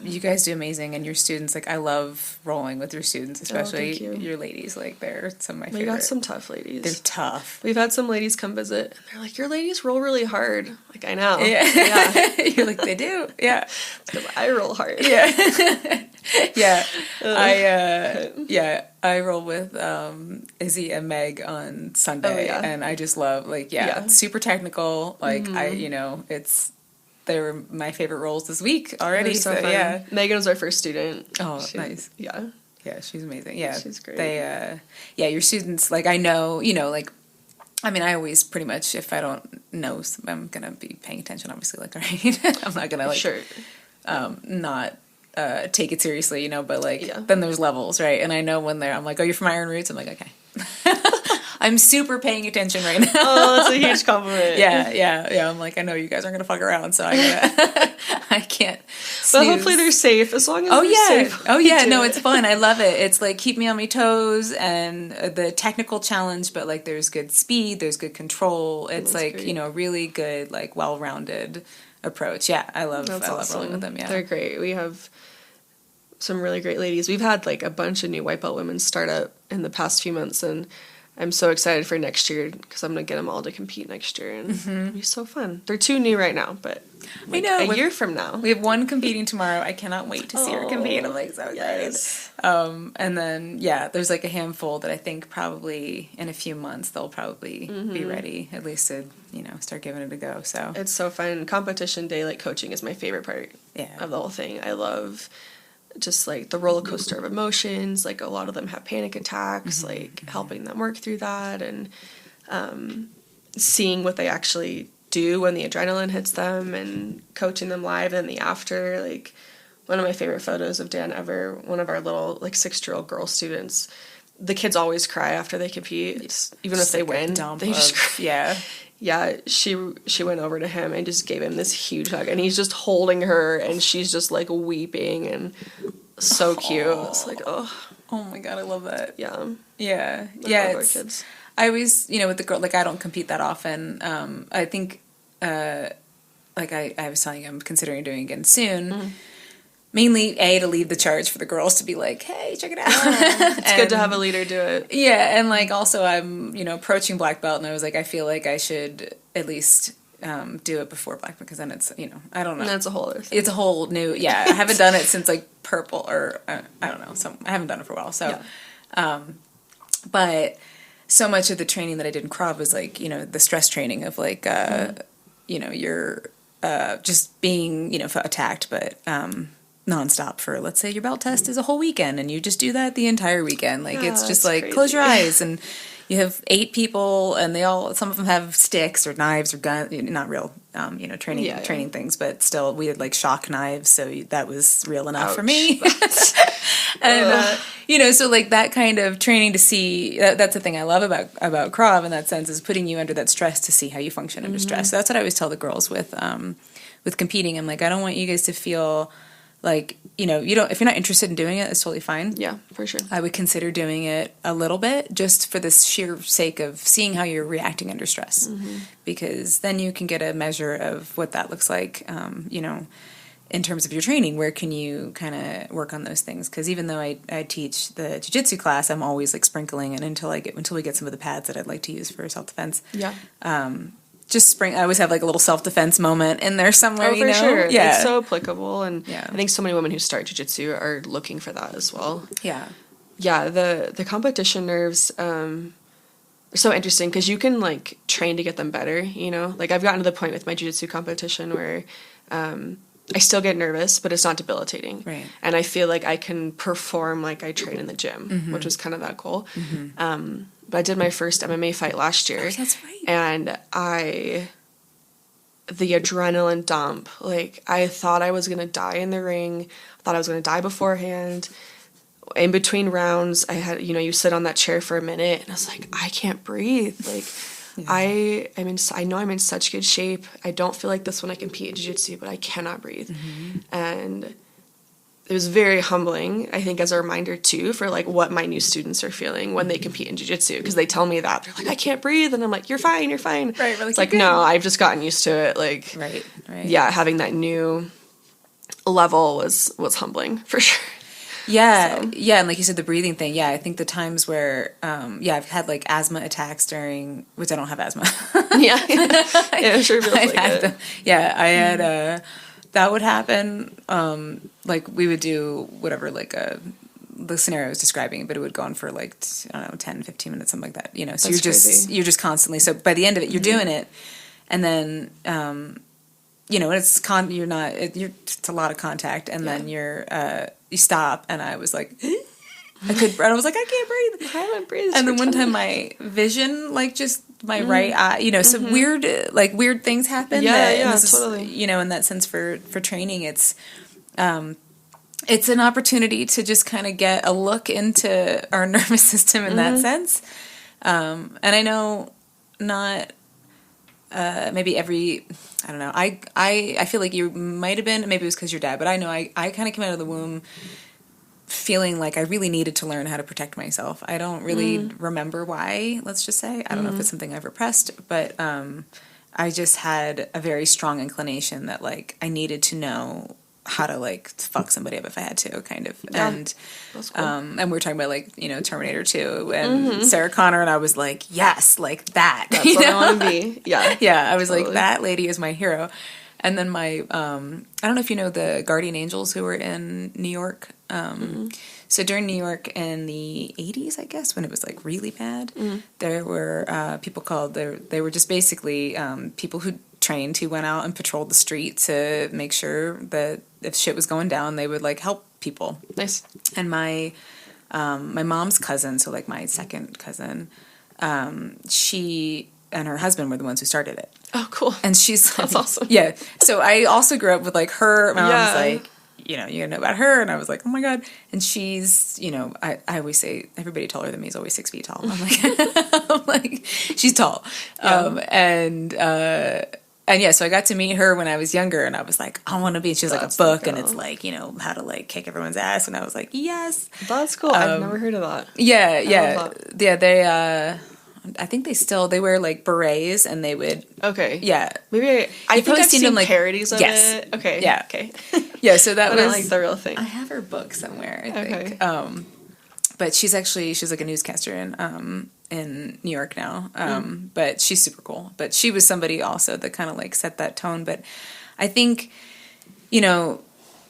you guys do amazing, and your students, like, I love rolling with your students, especially your ladies. Like, they're some of my favorite. We got some tough ladies. They're tough. We've had some ladies come visit, and they're like, your ladies roll really hard. Like, I know. Yeah. You're like, they do. Yeah. I roll hard. Yeah. Yeah. I roll with Izzy and Meg on Sunday, and I just love, like, it's super technical. Like, mm-hmm. They're my favorite roles this week already. So fun. Yeah. Megan was our first student. Oh, nice. Yeah. Yeah, she's amazing. Yeah. She's great. Your students, like, I know, like, I mean, I always pretty much, if I don't know, I'm going to be paying attention, obviously, like, right? I'm not going to, like, not take it seriously, but, like, then there's levels, right? And I know when I'm like, oh, you're from Iron Roots? I'm like, okay. I'm super paying attention right now. Oh, that's a huge compliment. Yeah. I'm like, I know you guys aren't gonna fuck around, so I can't. But hopefully they're safe as long as they're safe. Oh yeah, no, it's fun. I love it. It's like keep me on my toes and the technical challenge, but like there's good speed, there's good control. It's that's like great. Really good, like well-rounded approach. Yeah, I love rolling with them. Yeah, they're great. We have some really great ladies. We've had like a bunch of new white belt women start up in the past few months, and I'm so excited for next year because I'm going to get them all to compete next year, and it'll be so fun. They're too new right now, but like I know, a year from now. We have one competing tomorrow. I cannot wait to see her compete. I'm like so excited. Yes. And then, there's like a handful that I think probably in a few months they'll probably be ready, at least to, start giving it a go. So it's so fun. Competition day, like coaching is my favorite part of the whole thing. I love just like the roller coaster of emotions. Like a lot of them have panic attacks, like helping them work through that, and seeing what they actually do when the adrenaline hits them, and coaching them live and the after. Like one of my favorite photos of Dan ever, one of our little like 6-year-old girl students, the kids always cry after they compete, even if they win. They just cry. Yeah, she went over to him and just gave him this huge hug, and he's just holding her, and she's just like weeping, and so cute. It's like, oh my god, I love that. Yeah. I love our kids. I always, with the girl, like I don't compete that often. I think, like I was telling you, I'm considering doing it again soon. Mainly, to lead the charge for the girls to be like, hey, check it out. It's good to have a leader do it. Yeah, and like also I'm, approaching black belt, and I was like, I feel like I should at least do it before black belt, because then it's, I don't know. And that's a whole other thing. It's a whole new, I haven't done it since like purple, or I don't know, I haven't done it for a while, so. Yeah. But so much of the training that I did in Krav was like, the stress training of like, you're just being, attacked, but nonstop for, let's say your belt test is a whole weekend, and you just do that the entire weekend. Like it's just like crazy. Close your eyes, and you have 8 people, and some of them have sticks or knives or guns, not real training things, but still we had like shock knives, so that was real enough for Ouch. me. And so like that kind of training to see that's the thing I love about Krav in that sense, is putting you under that stress to see how you function under stress. So that's what I always tell the girls with competing. I'm like, I don't want you guys to feel like, you don't, if you're not interested in doing it, it's totally fine. Yeah, for sure. I would consider doing it a little bit just for the sheer sake of seeing how you're reacting under stress, because then you can get a measure of what that looks like, in terms of your training. Where can you kind of work on those things? Because even though I teach the jiu-jitsu class, I'm always like sprinkling it until we get some of the pads that I'd like to use for self-defense. Yeah. I always have like a little self-defense moment in there somewhere, for sure. Yeah. It's so applicable, and Yeah. I think so many women who start jiu-jitsu are looking for that as well. Yeah. Yeah, the competition nerves are so interesting because you can like train to get them better, Like I've gotten to the point with my jiu-jitsu competition where I still get nervous, but it's not debilitating. Right. And I feel like I can perform like I train in the gym, which was kind of that goal. But I did my first MMA fight last year. Oh, that's right. And the adrenaline dump, like I thought I was going to die in the ring. I thought I was going to die beforehand. In between rounds, I had, you sit on that chair for a minute and I was like, I can't breathe. Like I know I'm in such good shape. I don't feel like this when I compete in jiu-jitsu, but I cannot breathe. And it was very humbling, I think, as a reminder too, for like what my new students are feeling when they compete in jiu-jitsu, because they tell me that they're like, I can't breathe, and I'm like, you're fine. Right. It's like, no, I've just gotten used to it. Like, right. Yeah, having that new level was humbling for sure. Yeah, yeah, and like you said, the breathing thing. Yeah, I think the times where, I've had like asthma attacks during, which I don't have asthma. Yeah, it sure feels like it. I had that would happen. Like we would do whatever, like the scenario I was describing, but it would go on for like, I don't know, 10, 15 minutes, something like that. So That's you're just constantly, so by the end of it, you're doing it. And then, it's it's a lot of contact, and then you stop, and I was like, I was like, I can't breathe. I haven't breathed. And then one time my vision, like just my right eye, some weird things happen. Totally. In that sense for training, it's an opportunity to just kind of get a look into our nervous system in that sense. And I know not, maybe I don't know. I feel like you might have been, maybe it was because your dad, but I know I kind of came out of the womb feeling like I really needed to learn how to protect myself. I don't really remember why, let's just say. I don't know if it's something I've repressed, but I just had a very strong inclination that like I needed to know how to like fuck somebody up if I had to, kind of. Yeah, and that's cool. And we were talking about like, Terminator 2 and Sarah Connor, and I was like, yes, like that. That's what I want to be. Yeah. Yeah, I was like, that lady is my hero. And then my, I don't know if you know the Guardian Angels who were in New York. So during New York in the 80s, I guess, when it was like really bad, there were people called, they were just basically people who trained, who went out and patrolled the street to make sure that if shit was going down, they would like help people. Nice. And my mom's cousin, so like my second cousin, she and her husband were the ones who started it. Oh, cool. And that's awesome. Yeah. So I also grew up with like her. My mom's like, you gotta know about her. And I was like, oh my God. And she's, I always say, everybody taller than me is always 6 feet tall. I'm like, she's tall. Yeah. And yeah, so I got to meet her when I was younger, and I was like, I want to be. And she has like a book, and it's like, how to like kick everyone's ass. And I was like, yes. That's cool. I've never heard of that. Yeah. Yeah. They, I think they wear like berets, and they would. Okay. Yeah. Maybe I think I've seen them like parodies of it. Okay. Yeah. Okay. Yeah. So that but was not like the real thing. I have her book somewhere, I think. But she's like a newscaster in New York now. But she's super cool. But she was somebody also that kind of like set that tone. But I think,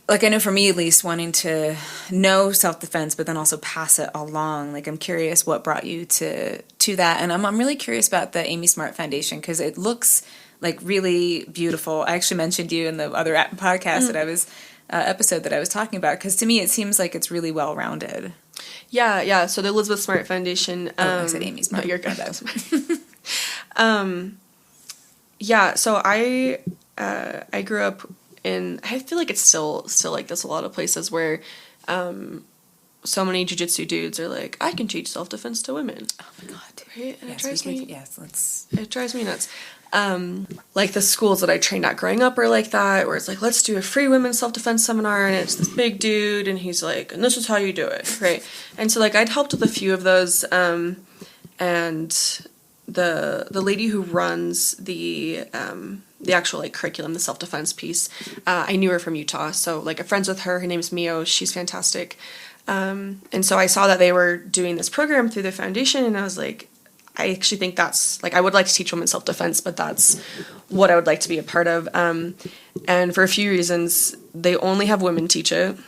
like I know for me at least, wanting to know self-defense, but then also pass it along. Like I'm curious what brought you to that. And I'm really curious about the Amy Smart Foundation, because it looks like really beautiful. I actually mentioned you in the other podcast that I was, episode that I was talking about, because to me it seems like it's really well-rounded. Yeah. So the Elizabeth Smart Foundation. I said Amy Smart. No, you're good. Yeah, so I grew up in, I feel like it's still like this a lot of places where so many jiu-jitsu dudes are like, I can teach self-defense to women. Oh my God. Right? And Let's. it drives me nuts. Like the schools that I trained at growing up are like that, where it's like, let's do a free women's self-defense seminar, and it's this big dude, and he's like, and this is how you do it, right? And so like I'd helped with a few of those, and the lady who runs the actual like curriculum, the self-defense piece, I knew her from Utah, so like I'm friends with her. Her name's Mio. She's fantastic. And so I saw that they were doing this program through the foundation, and I was like, I actually think that's, like, I would like to teach women self-defense, but that's what I would like to be a part of. And for a few reasons, they only have women teach it.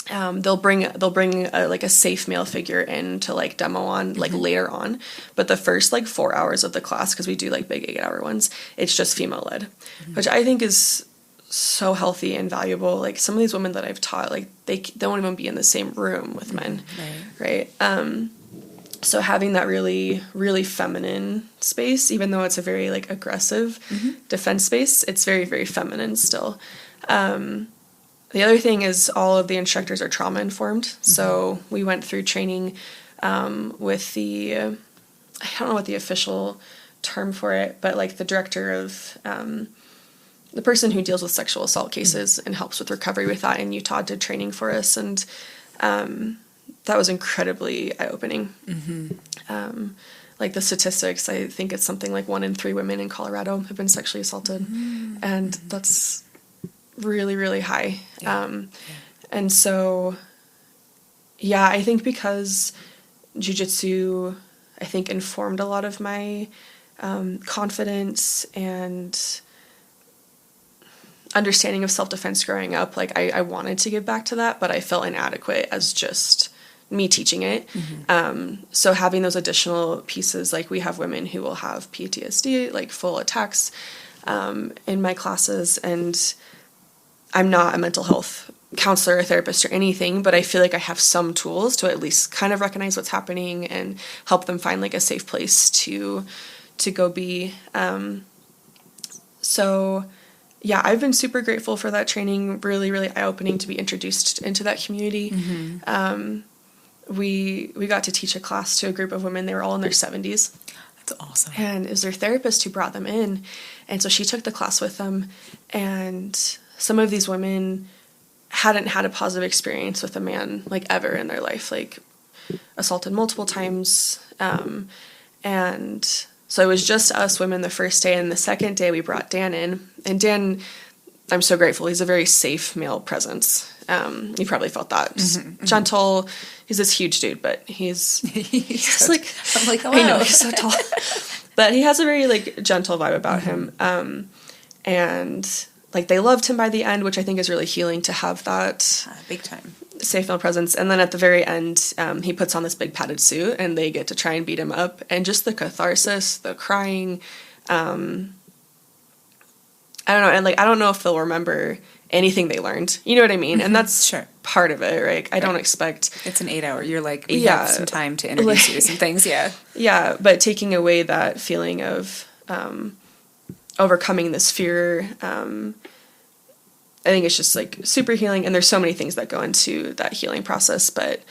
They'll bring like a safe male figure in to like demo on like later on, but the first like 4 hours of the class, because we do like big 8-hour ones, it's just female led, which I think is so healthy and valuable. Like some of these women that I've taught, like they don't even be in the same room with men, right? So having that really, really feminine space, even though it's a very like aggressive defense space, it's very, very feminine still. The other thing is all of the instructors are trauma informed. So we went through training with the, I don't know what the official term for it, but like the director of, the person who deals with sexual assault cases and helps with recovery with that in Utah did training for us. And that was incredibly eye-opening. Like the statistics, I think it's something like 1 in 3 women in Colorado have been sexually assaulted. And that's really, really high. And so, yeah, I think because jiu-jitsu, I think, informed a lot of my confidence and understanding of self-defense growing up, like I wanted to give back to that, but I felt inadequate as just me teaching it. So having those additional pieces, like we have women who will have PTSD, like full attacks in my classes, and I'm not a mental health counselor or therapist or anything, but I feel like I have some tools to at least kind of recognize what's happening and help them find like a safe place to go be. So yeah, I've been super grateful for that training. Really, really eye-opening to be introduced into that community. We got to teach a class to a group of women. They were all in their 70s. That's awesome. And it was their therapist who brought them in. And so she took the class with them. And some of these women hadn't had a positive experience with a man, like, ever in their life, like, assaulted multiple times. And so it was just us women the first day. And the second day we brought Dan in. And Dan, I'm so grateful. He's a very safe male presence. You probably felt that. Just gentle. He's this huge dude, but he's so, like, I'm like, hello. I know, he's so tall. But he has a very, like, gentle vibe about him. And, like, they loved him by the end, which I think is really healing to have that big time safe male presence. And then at the very end, he puts on this big padded suit, and they get to try and beat him up. And just the catharsis, the crying, I don't know. And, like, I don't know if they'll remember anything they learned. You know what I mean? And that's part of it, right? I don't expect... It's an 8-hour. You're like, we have some time to introduce you to some things, Yeah, but taking away that feeling of overcoming this fear, I think it's just, like, super healing. And there's so many things that go into that healing process. But,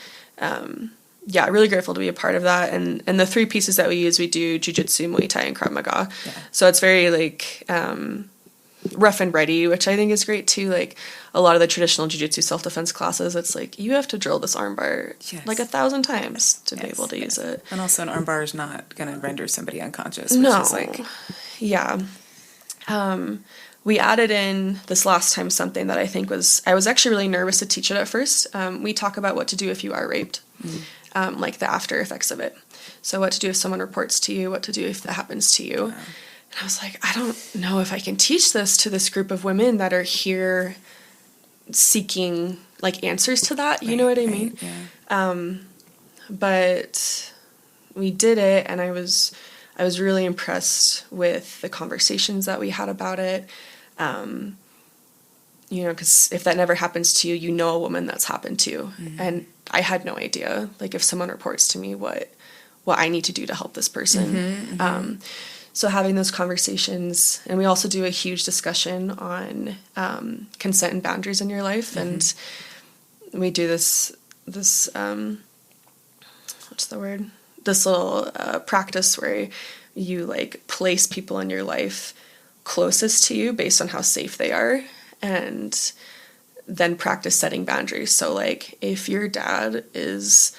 yeah, really grateful to be a part of that. And the 3 pieces that we use, we do Jiu-Jitsu, Muay Thai, and Krav Maga. So it's very, like... rough and ready, which I think is great too. Like a lot of the traditional jiu-jitsu self-defense classes, it's like you have to drill this armbar like 1,000 times to be able to use it. And also an armbar is not going to render somebody unconscious, which is like... Yeah. We added in this last time something that I think was... I was actually really nervous to teach it at first. We talk about what to do if you are raped, like the after effects of it. So what to do if someone reports to you, what to do if that happens to you. And I was like, I don't know if I can teach this to this group of women that are here seeking, like, answers to that. You know what I mean? But we did it, and I was really impressed with the conversations that we had about it. You know, because if that never happens to you, you know a woman that's happened to. And I had no idea, like, if someone reports to me, what I need to do to help this person. So having those conversations, and we also do a huge discussion on consent and boundaries in your life. And we do this what's the word? This little practice where you like place people in your life closest to you based on how safe they are, and then practice setting boundaries. So like if your dad is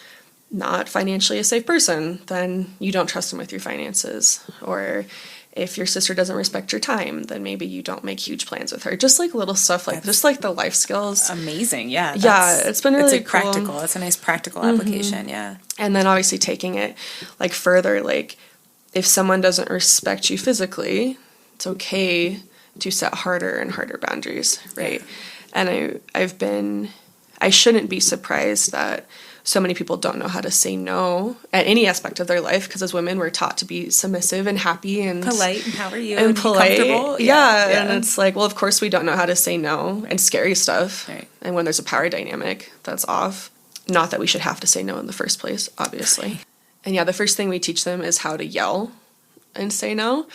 not financially a safe person, then you don't trust him with your finances. Or if your sister doesn't respect your time, then maybe you don't make huge plans with her. Just like little stuff like just like the life skills. Amazing. Yeah. Yeah, it's been really cool. Practical. It's a nice practical application. Yeah. And then obviously taking it like further, like if someone doesn't respect you physically, it's okay to set harder and harder boundaries, right? And I shouldn't be surprised that so many people don't know how to say no at any aspect of their life, because as women we're taught to be submissive and happy and polite and how are you and polite. Comfortable. Yeah. And it's like, well, of course we don't know how to say no, and scary stuff. Right. And when there's a power dynamic that's off, not that we should have to say no in the first place, obviously. Right. And yeah, the first thing we teach them is how to yell and say no.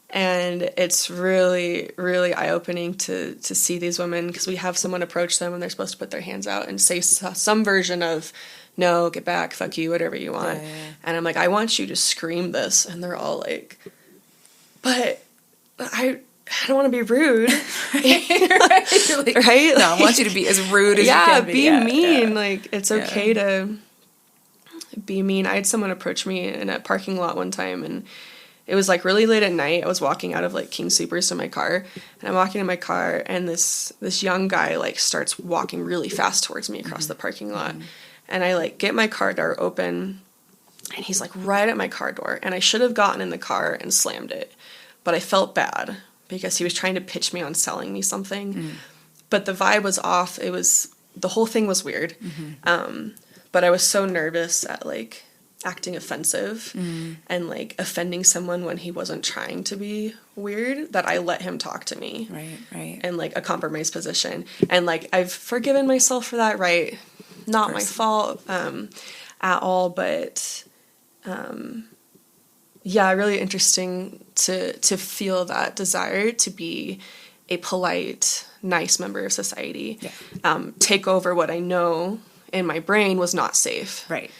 And it's really, really eye-opening to see these women, because we have someone approach them and they're supposed to put their hands out and say some version of, no, get back, fuck you, whatever you want. Yeah. And I'm like, I want you to scream this. And they're all like, but I don't want to be rude. Like, right? No, I want you to be as rude as you can be. Be mean. Yeah. Like, it's okay to be mean. I had someone approach me in a parking lot one time, and it was like really late at night. I was walking out of like King Soopers to my car, and I'm walking in my car, and this young guy like starts walking really fast towards me across the parking lot. And I like get my car door open, and he's like right at my car door, and I should have gotten in the car and slammed it, but I felt bad because he was trying to pitch me on selling me something. But the vibe was off. The whole thing was weird. But I was so nervous at like acting offensive and like offending someone when he wasn't trying to be weird, that I let him talk to me. Right. In like a compromised position. And like I've forgiven myself for that, right? Not my fault at all, but yeah, really interesting to feel that desire to be a polite, nice member of society. Take over what I know in my brain was not safe. Right.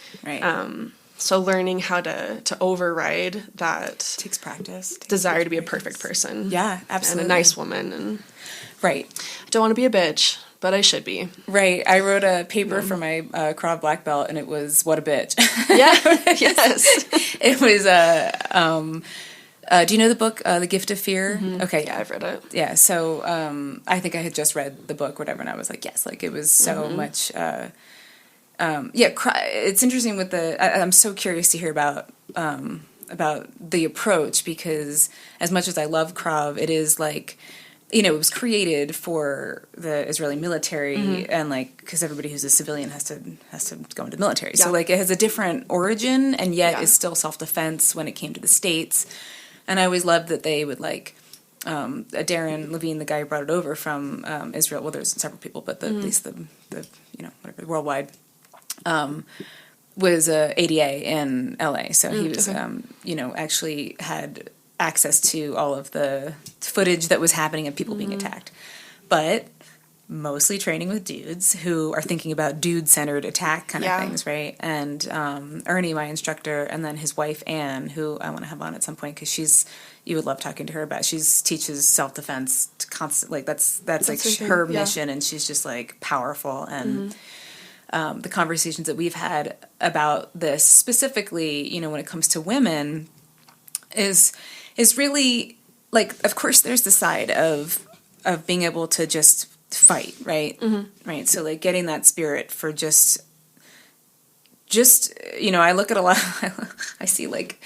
So learning how to override that takes practice. Desire to be a perfect person. Yeah, absolutely. And a nice woman. And right. I don't want to be a bitch, but I should be. Right. I wrote a paper for my Krav Black Belt, and it was "What a Bitch." Yeah. Yes. It was do you know the book The Gift of Fear? Okay. Yeah, I've read it. Yeah. So I think I had just read the book, whatever, and I was like, yes, like it was so much. It's interesting with I'm so curious to hear about the approach, because as much as I love Krav, it is like, it was created for the Israeli military, and like, because everybody who's a civilian has to go into the military. Yeah. So like it has a different origin, and yet is still self-defense when it came to the States. And I always loved that they would like, Darren Levine, the guy who brought it over from Israel, well, there's several people, but at least the whatever, worldwide, was a ADA in LA. So he was, actually had access to all of the footage that was happening of people being attacked. But mostly training with dudes who are thinking about dude-centered attack kind of things, right? And Ernie, my instructor, and then his wife, Anne, who I want to have on at some point, because you would love talking to her about, teaches self-defense constantly. Like that's like her mission, and she's just like powerful. And the conversations that we've had about this specifically, when it comes to women, is really like, of course there's the side of being able to just fight, right? Right. So like getting that spirit for just I look at a lot, I see like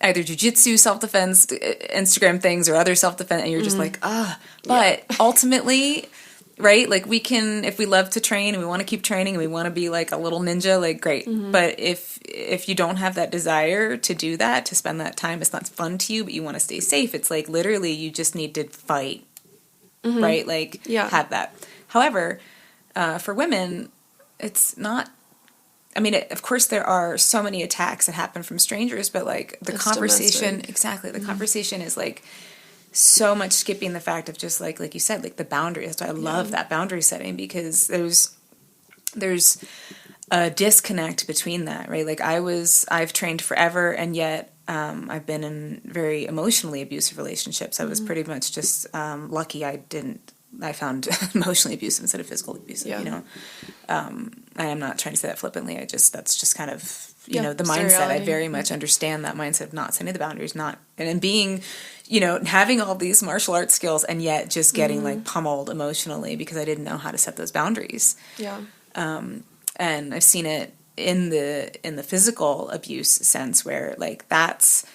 either jiu-jitsu self-defense Instagram things or other self-defense, and you're just like, but ultimately, right, like we can, if we love to train and we want to keep training and we want to be like a little ninja, like great. But if you don't have that desire to do that, to spend that time, it's not fun to you, but you want to stay safe, it's like literally you just need to fight, right? Like have that. However, for women, it's not I mean, of course there are so many attacks that happen from strangers, but like the conversation, domestic. Exactly. The conversation is like so much skipping the fact of just like you said, like the boundaries. I love that boundary setting, because there's a disconnect between that, right? Like I've trained forever, and yet I've been in very emotionally abusive relationships. I was pretty much just lucky I found emotionally abusive instead of physical abusive, you know. I am not trying to say that flippantly. That's just kind of, you know, the mindset. I very much understand that mindset of not setting the boundaries, and being, you know, having all these martial arts skills and yet just getting like pummeled emotionally because I didn't know how to set those boundaries. Yeah. And I've seen it in the physical abuse sense, where like that's,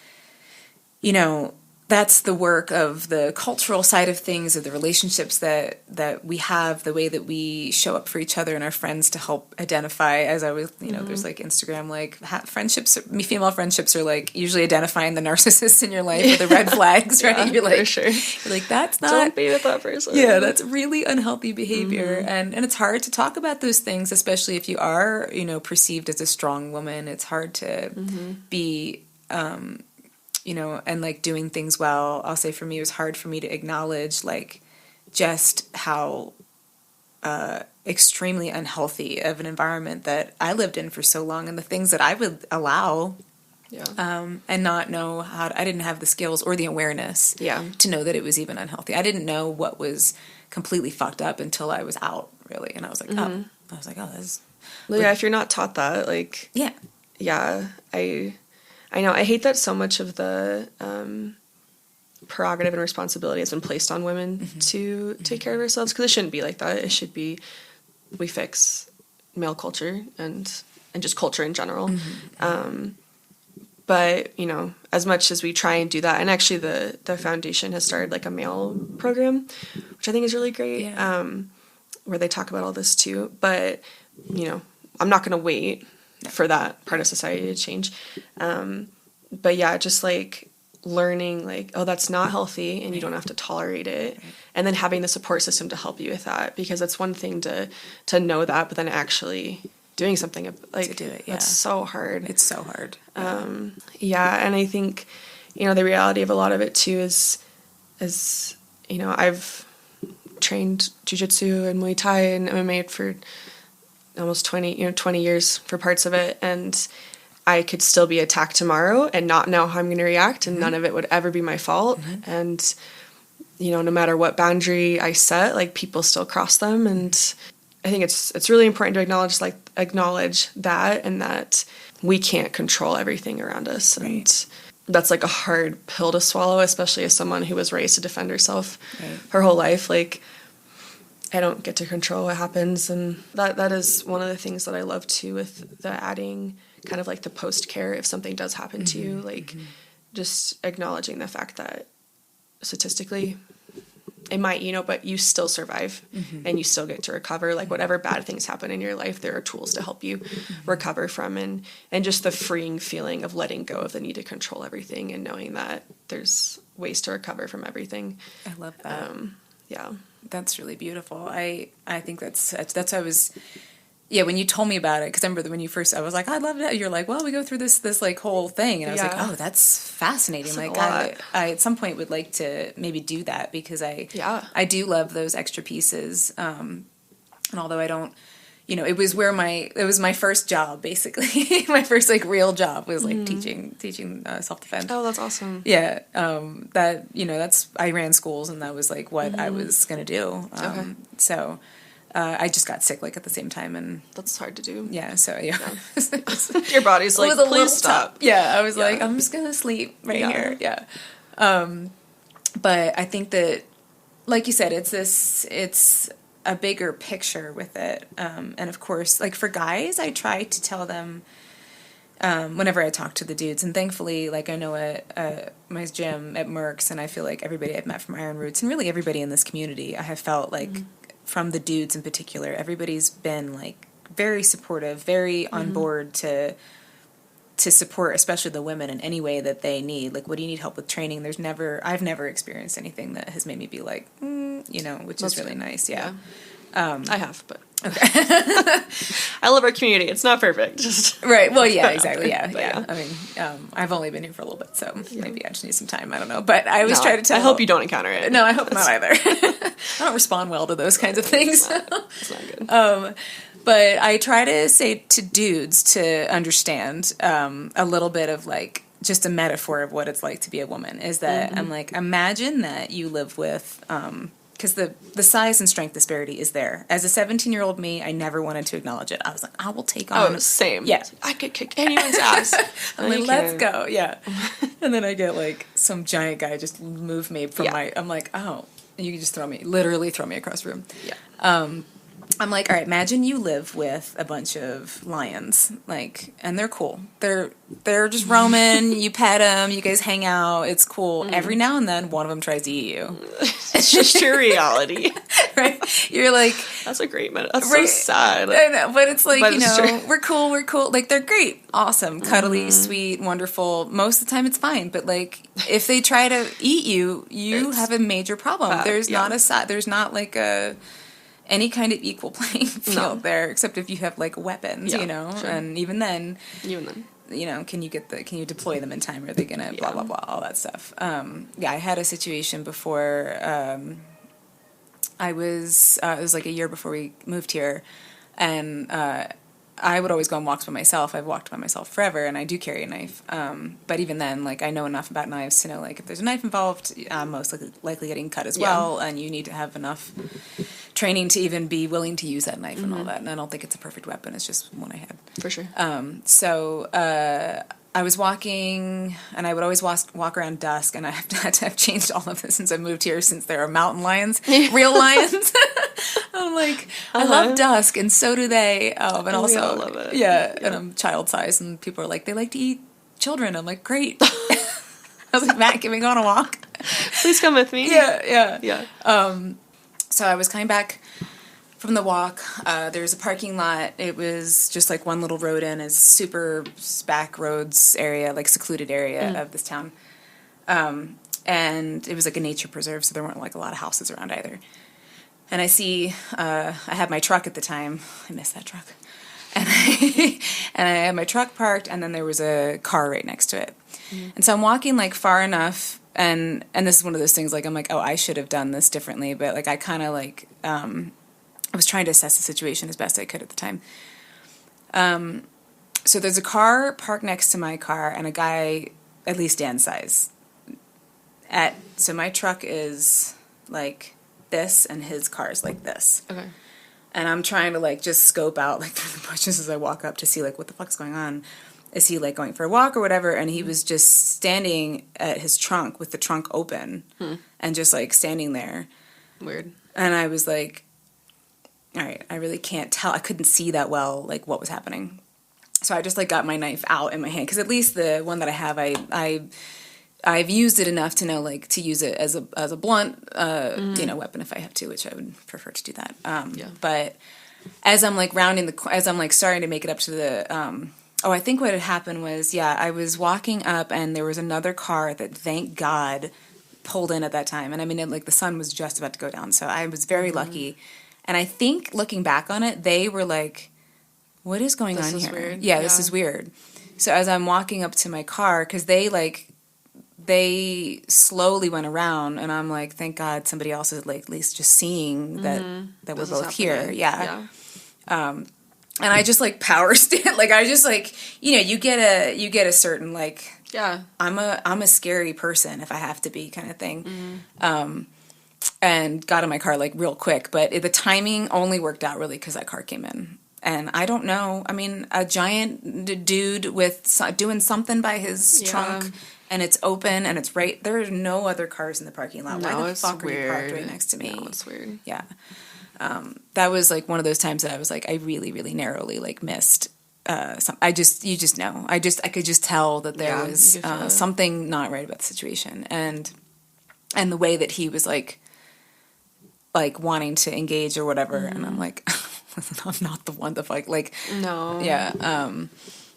you know, that's the work of the cultural side of things, of the relationships that we have, the way that we show up for each other and our friends to help identify, as I was, you know, there's like Instagram, like female friendships are like usually identifying the narcissists in your life or the red flags, right? You're like, for sure. You're like, that's not. Don't be with that person. Yeah, that's really unhealthy behavior. And it's hard to talk about those things, especially if you are, you know, perceived as a strong woman. It's hard to be, you know, and like doing things well. I'll say for me, it was hard for me to acknowledge like just how extremely unhealthy of an environment that I lived in for so long, and the things that I would allow, and not know I didn't have the skills or the awareness to know that it was even unhealthy. I didn't know what was completely fucked up until I was out, really, and I was like, oh, this is... Well, yeah, if you're not taught that, like... Yeah, I know. I hate that so much of the prerogative and responsibility has been placed on women to take care of ourselves, because it shouldn't be like that. It should be we fix male culture and just culture in general. But, you know, as much as we try and do that, and actually the foundation has started like a male program, which I think is really great, where they talk about all this too. But, you know, I'm not going to wait for that part of society to change. But yeah, just like learning like, oh, that's not healthy and you don't have to tolerate it. And then having the support system to help you with that, because it's one thing to know that, but then actually doing something like to do it. Yeah. It's so hard. It's so hard. Yeah. And I think, you know, the reality of a lot of it too is, you know, I've trained jiu-jitsu and Muay Thai and MMA for almost 20 years for parts of it, and I could still be attacked tomorrow and not know how I'm going to react, and none of it would ever be my fault. And, you know, no matter what boundary I set, like, people still cross them, and I think it's really important to acknowledge that, and that we can't control everything around us. And that's like a hard pill to swallow, especially as someone who was raised to defend herself her whole life. Like, I don't get to control what happens, and that is one of the things that I love too, with the adding kind of like the post-care if something does happen to you, like just acknowledging the fact that statistically it might, you know, but you still survive and you still get to recover. Like, whatever bad things happen in your life, there are tools to help you recover from, and just the freeing feeling of letting go of the need to control everything and knowing that there's ways to recover from everything. I love that. Yeah. That's really beautiful. I think that's I was, when you told me about it, because I remember when you first, I was like, I'd love it. You're like, well, we go through this like whole thing. And I was like, oh, that's fascinating. That's like I at some point would like to maybe do that, because I do love those extra pieces. And although I don't, you know, it was my first job, basically. My first like real job was like teaching self-defense. Oh, that's awesome. Yeah. That, you know, I ran schools, and that was like what I was going to do. So I just got sick like at the same time, and that's hard to do. Yeah. So your body's like, please stop. Yeah. I was like, I'm just going to sleep here. Yeah. But I think that, like you said, it's a bigger picture with it. And of course, like for guys, I try to tell them, whenever I talk to the dudes, and thankfully, like I know at my gym at Merck's, and I feel like everybody I've met from Iron Roots, and really everybody in this community, I have felt like from the dudes in particular, everybody's been like very supportive, very on board to support, especially the women, in any way that they need. Like, what do you need help with training? I've never experienced anything that has made me be like, you know, which is really nice. Yeah. I have, but I love our community. It's not perfect. Just Right. Well, yeah, exactly. Yeah. I mean, I've only been here for a little bit, so maybe I just need some time. I don't know. But I always try to tell. I hope you don't encounter it. No, I hope not either. I don't respond well to those kinds of things. It's not good. But I try to say to dudes to understand a little bit of like just a metaphor of what it's like to be a woman is that I'm like, imagine that you live with, because the size and strength disparity is there. As a 17-year-old me, I never wanted to acknowledge it. I was like, I will take on. Oh, same. Yeah. I could kick anyone's ass. I'm like, let's go. Yeah. And then I get like some giant guy just move me from I'm like, oh, you can just literally throw me across the room. Yeah. I'm like, all right, imagine you live with a bunch of lions, like, and they're cool. They're just roaming. You pet them. You guys hang out. It's cool. Every now and then, one of them tries to eat you. It's just your reality, right? You're like, that's a great minute. That's so sad. I know, but it's like, but we're cool. Like, they're great, awesome, cuddly, sweet, wonderful. Most of the time, it's fine. But like, if they try to eat you, you have a major problem. There's not like any kind of equal playing field there, except if you have like weapons, sure. And even then, can you deploy them in time? Are they gonna blah blah blah, all that stuff? I had a situation before. It was like a year before we moved here, and I would always go on walks by myself. I've walked by myself forever, and I do carry a knife. But even then, like, I know enough about knives to know, like, if there's a knife involved, I'm most likely getting cut as well, and you need to have enough training to even be willing to use that knife and all that. And I don't think it's a perfect weapon. It's just one I had. For sure. So I was walking, and I would always walk around dusk, and I had to have changed all of this since I moved here, since there are mountain lions, real lions. I'm like, I love dusk, and so do they. And also, we all love it. Yeah, and I'm child size, and people are like, they like to eat children. I'm like, great. I was like, Matt, can we go on a walk? Please come with me. Yeah. So I was coming back from the walk. There's a parking lot. It was just like one little road in, a super back roads area, like secluded area of this town. And it was like a nature preserve, so there weren't like a lot of houses around either. And I see, I had my truck at the time. I missed that truck. And I had my truck parked, and then there was a car right next to it. And so I'm walking like far enough, and this is one of those things, like, I'm like, oh, I should have done this differently, but like I kind of like, I was trying to assess the situation as best I could at the time. So there's a car parked next to my car, and a guy at least Dan's size. So my truck is like this, and his car is like this. Okay. And I'm trying to like just scope out like through the bushes as I walk up to see like what the fuck's going on. Is he like going for a walk or whatever? And he was just standing at his trunk with the trunk open and just like standing there. Weird. And I was like, all right, I really can't tell. I couldn't see that well, like what was happening. So I just like got my knife out in my hand, because at least the one that I have, I've used it enough to know like to use it as a blunt weapon if I have to, which I would prefer to do that. But as I'm like as I'm like starting to make it up to the I think what had happened was, I was walking up, and there was another car that, thank God, pulled in at that time. And I mean, the sun was just about to go down, so I was very lucky. And I think, looking back on it, they were like, what is going on here? Weird. Yeah, this is weird. So as I'm walking up to my car, because they slowly went around, and I'm like, thank God somebody else is like at least just seeing that we're both here. Yeah. And I just like power stand, like I just like, you get a certain like, I'm a scary person if I have to be, kind of thing. And got in my car like real quick, but the timing only worked out really because that car came in. And I don't know, I mean, a giant dude doing something by his trunk, and it's open, and it's right, there are no other cars in the parking lot. Why the fuck are you parked right next to me? No, it's weird. Yeah. That was like one of those times that I was like, I really, really narrowly like missed you just know. I could just tell that there was something not right about the situation, and the way that he was like wanting to engage or whatever, and I'm like, I'm not the one to fight. Like, no,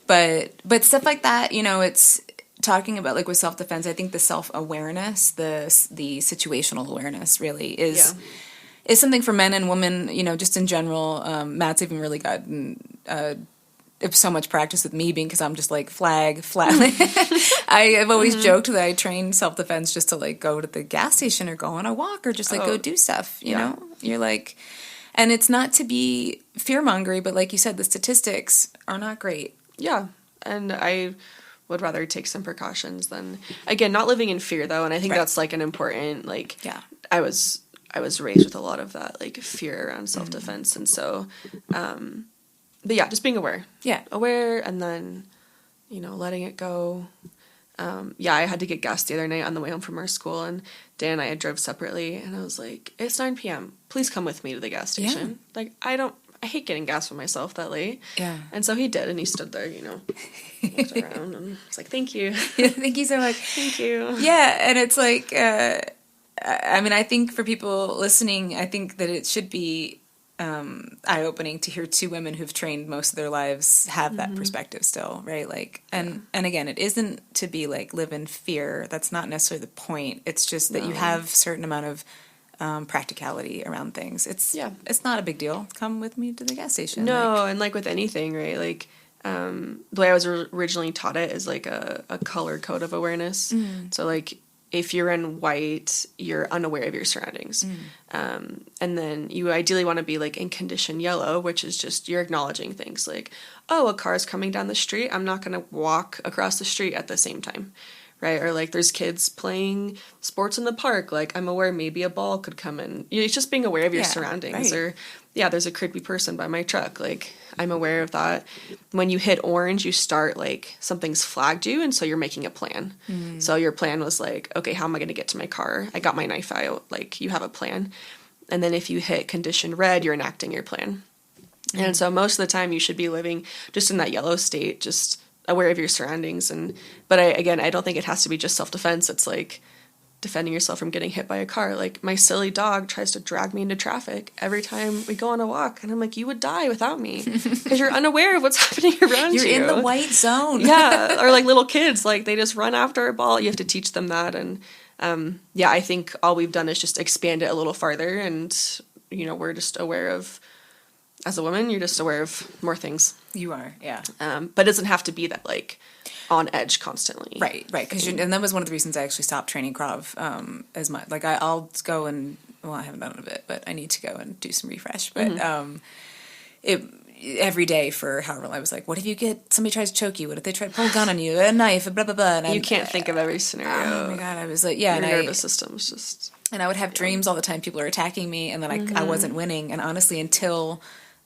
but stuff like that, it's talking about like with self-defense. I think the self-awareness, the situational awareness really is. is something for men and women, just in general. Matt's even really gotten so much practice with me being, because I'm just like flat. I have always joked that I train self-defense just to like go to the gas station or go on a walk or just like go do stuff, you know? You're like, and it's not to be fear-mongery, but like you said, the statistics are not great. Yeah, and I would rather take some precautions than, again, not living in fear though, and I think that's like an important, like, I was raised with a lot of that, like, fear around self-defense, and so, but yeah, just being aware. Yeah. Aware, and then, letting it go. I had to get gas the other night on the way home from our school, and Dan and I had drove separately, and I was like, it's 9 p.m. Please come with me to the gas station. Yeah. Like, I hate getting gas for myself that late. Yeah. And so he did, and he stood there, looked around, and I was like, thank you. Thank you so much. Thank you. Yeah, and it's like, I think for people listening, I think that it should be eye-opening to hear two women who've trained most of their lives have that perspective still, right? Like, and again, it isn't to be like live in fear. That's not necessarily the point. It's just that you have a certain amount of practicality around things. It's not a big deal. Come with me to the gas station. No, and like with anything, right? Like, the way I was originally taught it is like a color code of awareness. So like, if you're in white, you're unaware of your surroundings. And then you ideally want to be like in condition yellow, which is just you're acknowledging things like, oh, a car's coming down the street. I'm not going to walk across the street at the same time, right? Or like there's kids playing sports in the park. Like I'm aware maybe a ball could come in. It's just being aware of your surroundings. Right. Or there's a creepy person by my truck. Like I'm aware of that. When you hit orange, you start like something's flagged you, and so you're making a plan. So your plan was like, okay, how am I going to get to my car? I got my knife out. Like you have a plan. And then if you hit condition red, you're enacting your plan. And so most of the time you should be living just in that yellow state, just aware of your surroundings. But I don't think it has to be just self-defense. It's like defending yourself from getting hit by a car. Like my silly dog tries to drag me into traffic every time we go on a walk, and I'm like, you would die without me because you're unaware of what's happening around you. You're in the white zone. Yeah, or like little kids, like they just run after a ball. You have to teach them that, and I think all we've done is just expand it a little farther, and we're just aware of. As a woman, you're just aware of more things. You are, yeah. But it doesn't have to be that like on edge constantly. Right. And that was one of the reasons I actually stopped training Krav as much. Like I'll go and, I haven't done it a bit, but I need to go and do some refresh. But every day for however long, I was like, what if somebody tries to choke you? What if they try to pull a gun on you? A knife, blah, blah, blah. And you can't think of every scenario. Oh my God, I was like, Your nervous system's just... And I would have dreams all the time. People are attacking me, and then I wasn't winning. And honestly, until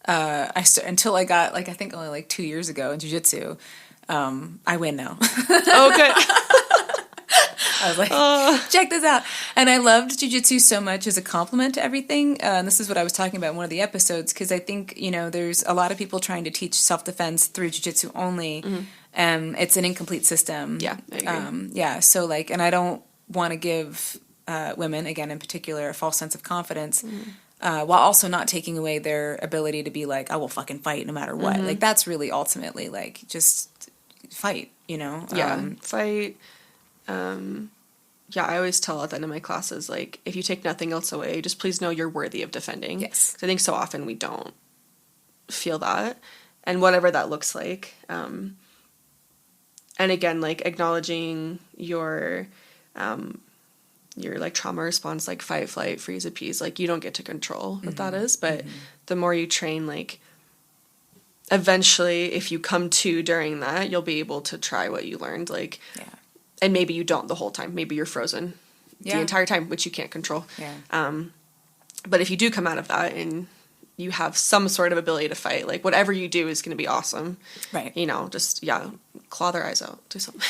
I got, like, I think only like 2 years ago in jiu-jitsu, I win now. Okay. I was like, check this out. And I loved jiu-jitsu so much as a compliment to everything. And this is what I was talking about in one of the episodes, because I think, there's a lot of people trying to teach self-defense through jiu-jitsu only, and it's an incomplete system. Yeah, I agree. So, like, and I don't want to give women, again, in particular, a false sense of confidence, while also not taking away their ability to be like, I will fucking fight no matter what. Like, that's really ultimately, like, just fight, Yeah, fight. I always tell at the end of my classes, like, if you take nothing else away, just please know you're worthy of defending. Yes. 'Cause I think so often we don't feel that, and whatever that looks like. And again, like, acknowledging your like trauma response, like fight, flight, freeze, appease, like you don't get to control what that is, but the more you train, like eventually if you come to during that, you'll be able to try what you learned, like, and maybe you don't the whole time, maybe you're frozen the entire time, which you can't control. But if you do come out of that and you have some sort of ability to fight, like whatever you do is going to be awesome, right? Just claw their eyes out, do something.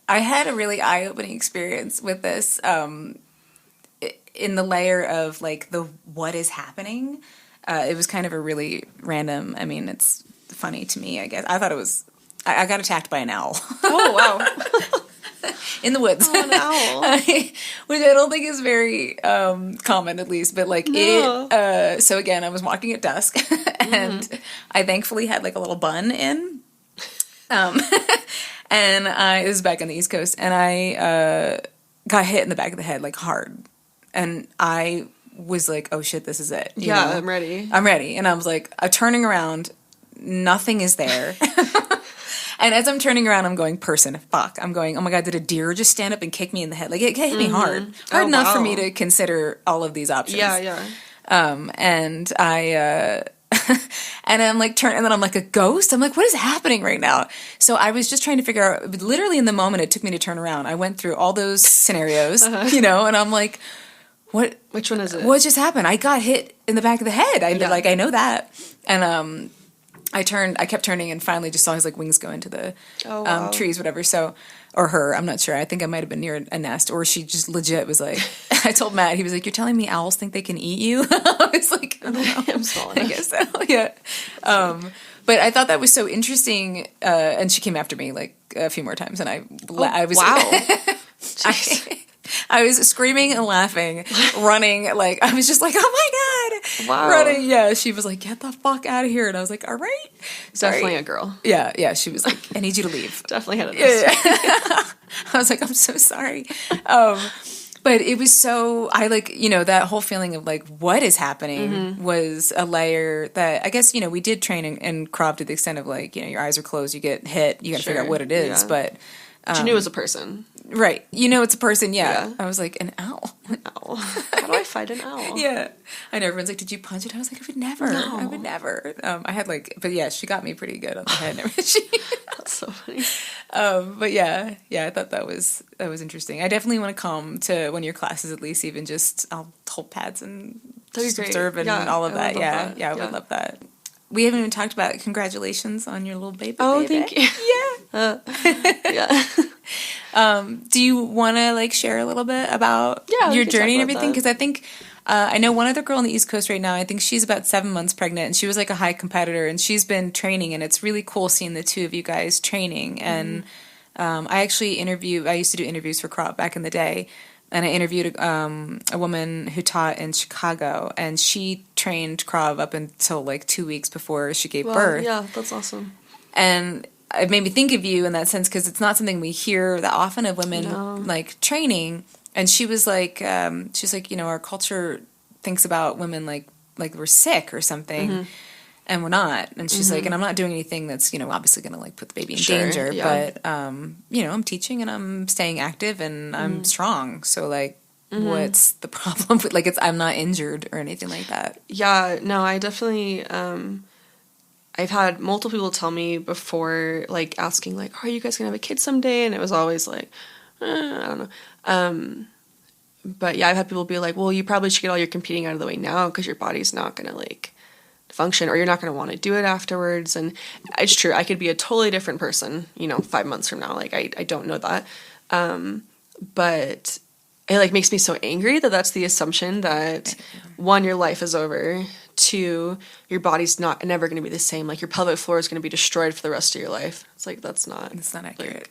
I had a really eye-opening experience with this, in the layer of, like, the what is happening. It was kind of a really random, it's funny to me, I guess. I thought it was, I got attacked by an owl. Oh, wow. In the woods. Oh, an owl. Which I don't think is very common, at least, but, like, so again, I was walking at dusk, and I thankfully had, like, a little bun in. And it was back on the East Coast, and I got hit in the back of the head, like, hard. And I was like, oh shit, this is it. You Yeah, know? I'm ready. I'm ready. And I was like, turning around, nothing is there. And as I'm turning around, I'm going, person, fuck. I'm going, oh my God, did a deer just stand up and kick me in the head? Like, it hit me hard. Hard enough for me to consider all of these options. Yeah. And I, and I'm like, and then I'm like, a ghost? I'm like, what is happening right now? So I was just trying to figure out, literally in the moment it took me to turn around, I went through all those scenarios, you know, and I'm like, what? Which one is it? What just happened? I got hit in the back of the head. I know that. And, I kept turning and finally just saw his like wings go into the trees, whatever. So, or her, I'm not sure. I think I might have been near a nest, or she just legit was like, I told Matt, he was like, you're telling me owls think they can eat you? I was like, I don't know. I'm small enough. I guess so, yeah. But I thought that was so interesting. And she came after me like a few more times and I was, wow. I was screaming and laughing, running, like, I was just like, oh my God. Wow. Running, yeah. She was like, get the fuck out of here. And I was like, all right. Sorry. Definitely a girl. Yeah. She was like, I need you to leave. Definitely had it. Yeah. I was like, I'm so sorry. But it was so, I like, you know, that whole feeling of like, what is happening was a layer that I guess, you know, we did train in Krav to the extent of like, you know, your eyes are closed, you get hit, you got to figure out what it is. Yeah. But you knew it was a person. Right. You know it's a person, yeah. I was like, an owl. An owl. How do I fight an owl? Yeah. I know everyone's like, did you punch it? I was like, I would never. No. I would never. I had like, but yeah, she got me pretty good on the head and everything. That's so funny. But yeah, I thought that was interesting. I definitely want to come to one of your classes at least, even just I'll hold pads and just observe and all of that. Yeah, I would love that. We haven't even talked about it. Congratulations on your little baby. Oh, thank you. Yeah. Do you want to like share a little bit about your journey and everything? Because I think I know one other girl on the East Coast right now. I think she's about 7 months pregnant, and she was like a high competitor, and she's been training, and it's really cool seeing the two of you guys training. And I actually I used to do interviews for Krav back in the day. And I interviewed a woman who taught in Chicago, and she trained Krav up until like 2 weeks before she gave birth. Yeah, that's awesome. And it made me think of you in that sense because it's not something we hear that often of women like training. And she was like, you know, our culture thinks about women like we're sick or something. And we're not. And she's like, and I'm not doing anything that's, you know, obviously going to like put the baby in danger. Yeah. But, you know, I'm teaching and I'm staying active and I'm strong. So like, what's the problem with like, I'm not injured or anything like that. Yeah, no, I definitely, I've had multiple people tell me before, like asking like, are you guys going to have a kid someday? And it was always like, I don't know. But yeah, I've had people be like, well, you probably should get all your competing out of the way now because your body's not going to like function or you're not going to want to do it afterwards. And it's true, I could be a totally different person, you know, 5 months from now. Like I don't know that. But it like makes me so angry that that's the assumption that 1, your life is over, 2, your body's never going to be the same. Like your pelvic floor is going to be destroyed for the rest of your life. It's like, it's not accurate.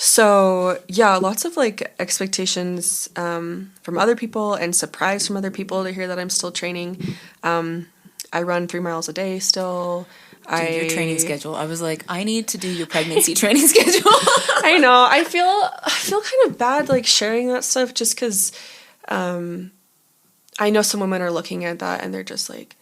So yeah, lots of like expectations from other people and surprise from other people to hear that I'm still training. I run 3 miles a day still. Your training schedule. I was like, I need to do your pregnancy training schedule. I know. I feel kind of bad like sharing that stuff just because I know some women are looking at that and they're just like,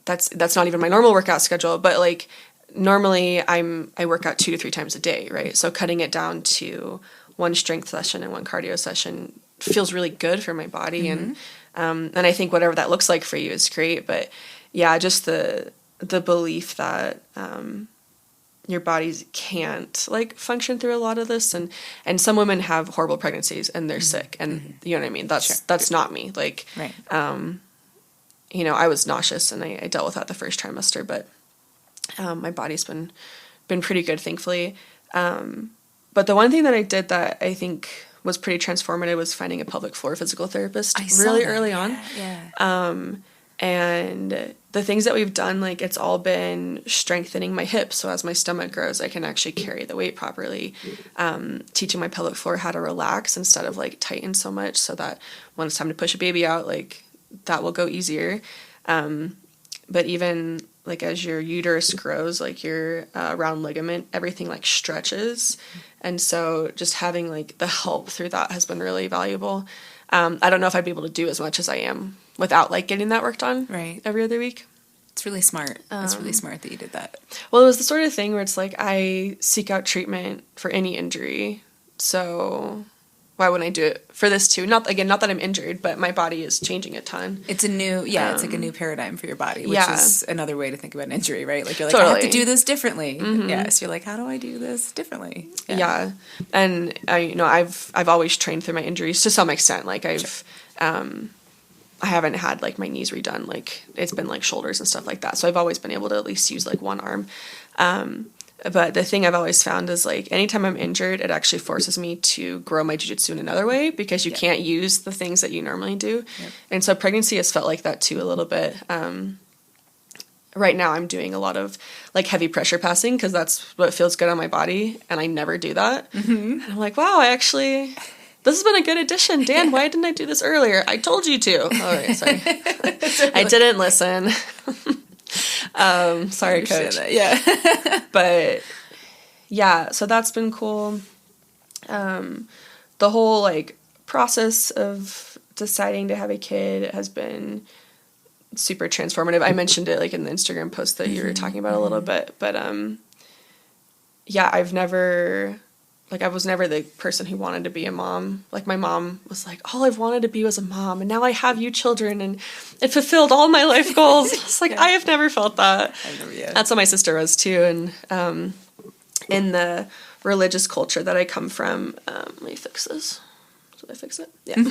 that's not even my normal workout schedule, but like. Normally, I work out 2 to 3 times a day, right? So cutting it down to 1 strength session and 1 cardio session feels really good for my body, and I think whatever that looks like for you is great. But yeah, just the belief that your bodies can't like function through a lot of this, and some women have horrible pregnancies and they're sick, and you know what I mean. That's not me. Like, right. You know, I was nauseous and I dealt with that the first trimester, but. My body's been pretty good, thankfully. But the one thing that I did that I think was pretty transformative was finding a pelvic floor physical therapist really early on. Yeah. And the things that we've done, like it's all been strengthening my hips. So as my stomach grows, I can actually carry the weight properly. Teaching my pelvic floor how to relax instead of like tighten so much so that when it's time to push a baby out, like that will go easier. But even like as your uterus grows, like your round ligament, everything like stretches. And so just having like the help through that has been really valuable. I don't know if I'd be able to do as much as I am without like getting that work done every other week. It's really smart. It's really smart that you did that. Well, it was the sort of thing where it's like I seek out treatment for any injury. So why wouldn't I do it for this too? Not that I'm injured, but my body is changing a ton. It's a new, it's like a new paradigm for your body, which is another way to think about an injury, right? Like you're like, totally. I have to do this differently. Yes, you're like, how do I do this differently? Yeah. And I've always trained through my injuries to some extent. Like I haven't had like my knees redone. Like it's been like shoulders and stuff like that. So I've always been able to at least use like one arm. But the thing I've always found is like anytime I'm injured, it actually forces me to grow my jiu-jitsu in another way because you can't use the things that you normally do. Yep. And so pregnancy has felt like that too a little bit. Right now I'm doing a lot of like heavy pressure passing because that's what feels good on my body. And I never do that. And I'm like, wow, this has been a good addition. Dan, why didn't I do this earlier? I told you to. All right, sorry. I didn't listen. Sorry, coach. But yeah, so that's been cool. The whole like process of deciding to have a kid has been super transformative. I mentioned it like in the Instagram post that you were talking about a little bit, but I was never the person who wanted to be a mom. Like my mom was like, all I've wanted to be was a mom, and now I have you children, and it fulfilled all my life goals. It's like, I have never felt that. That's what my sister was too. And in the religious culture that I come from, let me fix this. Did I fix it? Yeah.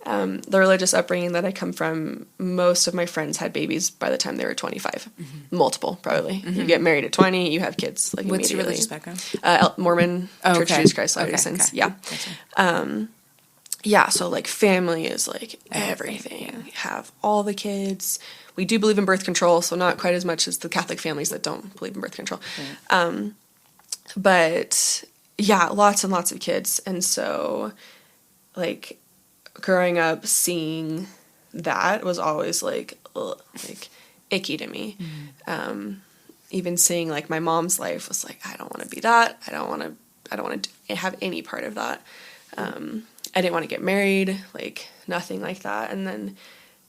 The religious upbringing that I come from, most of my friends had babies by the time they were 25. Multiple, probably. You get married at 20, you have kids like What's immediately. your religious background? Mormon, Church of Jesus Christ Latter-day Saints. Okay. Yeah. Gotcha. So like family is like everything. Yeah. Have all the kids. We do believe in birth control, so not quite as much as the Catholic families that don't believe in birth control. Right. But yeah, lots and lots of kids. And so like growing up, seeing that was always like icky to me. Even seeing like my mom's life was like, I don't want to be that. I don't want to have any part of that. I didn't want to get married, like nothing like that. And then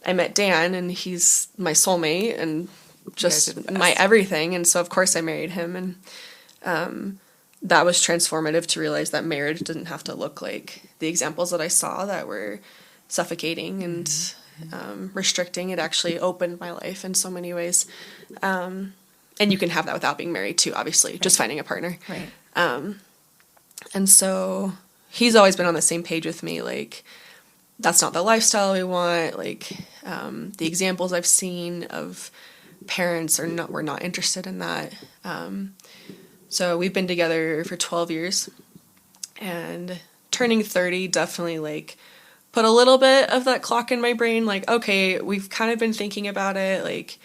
I met Dan, and he's my soulmate and just my everything. And so of course I married him, and that was transformative to realize that marriage didn't have to look like the examples that I saw that were suffocating and restricting. It actually opened my life in so many ways. And you can have that without being married too, obviously, just finding a partner. Right. And so he's always been on the same page with me. Like, that's not the lifestyle we want. Like, the examples I've seen of parents were not interested in that. So we've been together for 12 years, and turning 30 definitely like put a little bit of that clock in my brain. Like, okay, we've kind of been thinking about it. Like,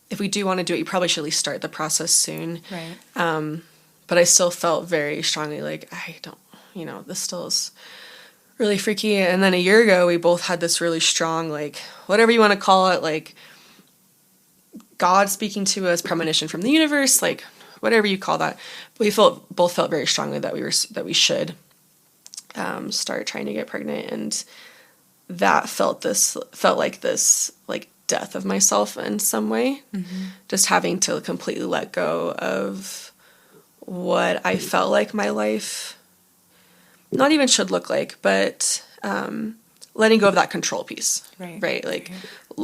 if we do want to do it, you probably should at least start the process soon. Right. But I still felt very strongly like, this still is really freaky. And then a year ago, we both had this really strong, like, whatever you want to call it, like God speaking to us, premonition from the universe, like whatever you call that. We both felt very strongly that we should start trying to get pregnant, and that felt like this like death of myself in some way. Just having to completely let go of what I felt like my life not even should look like, but letting go of that control piece, right? Like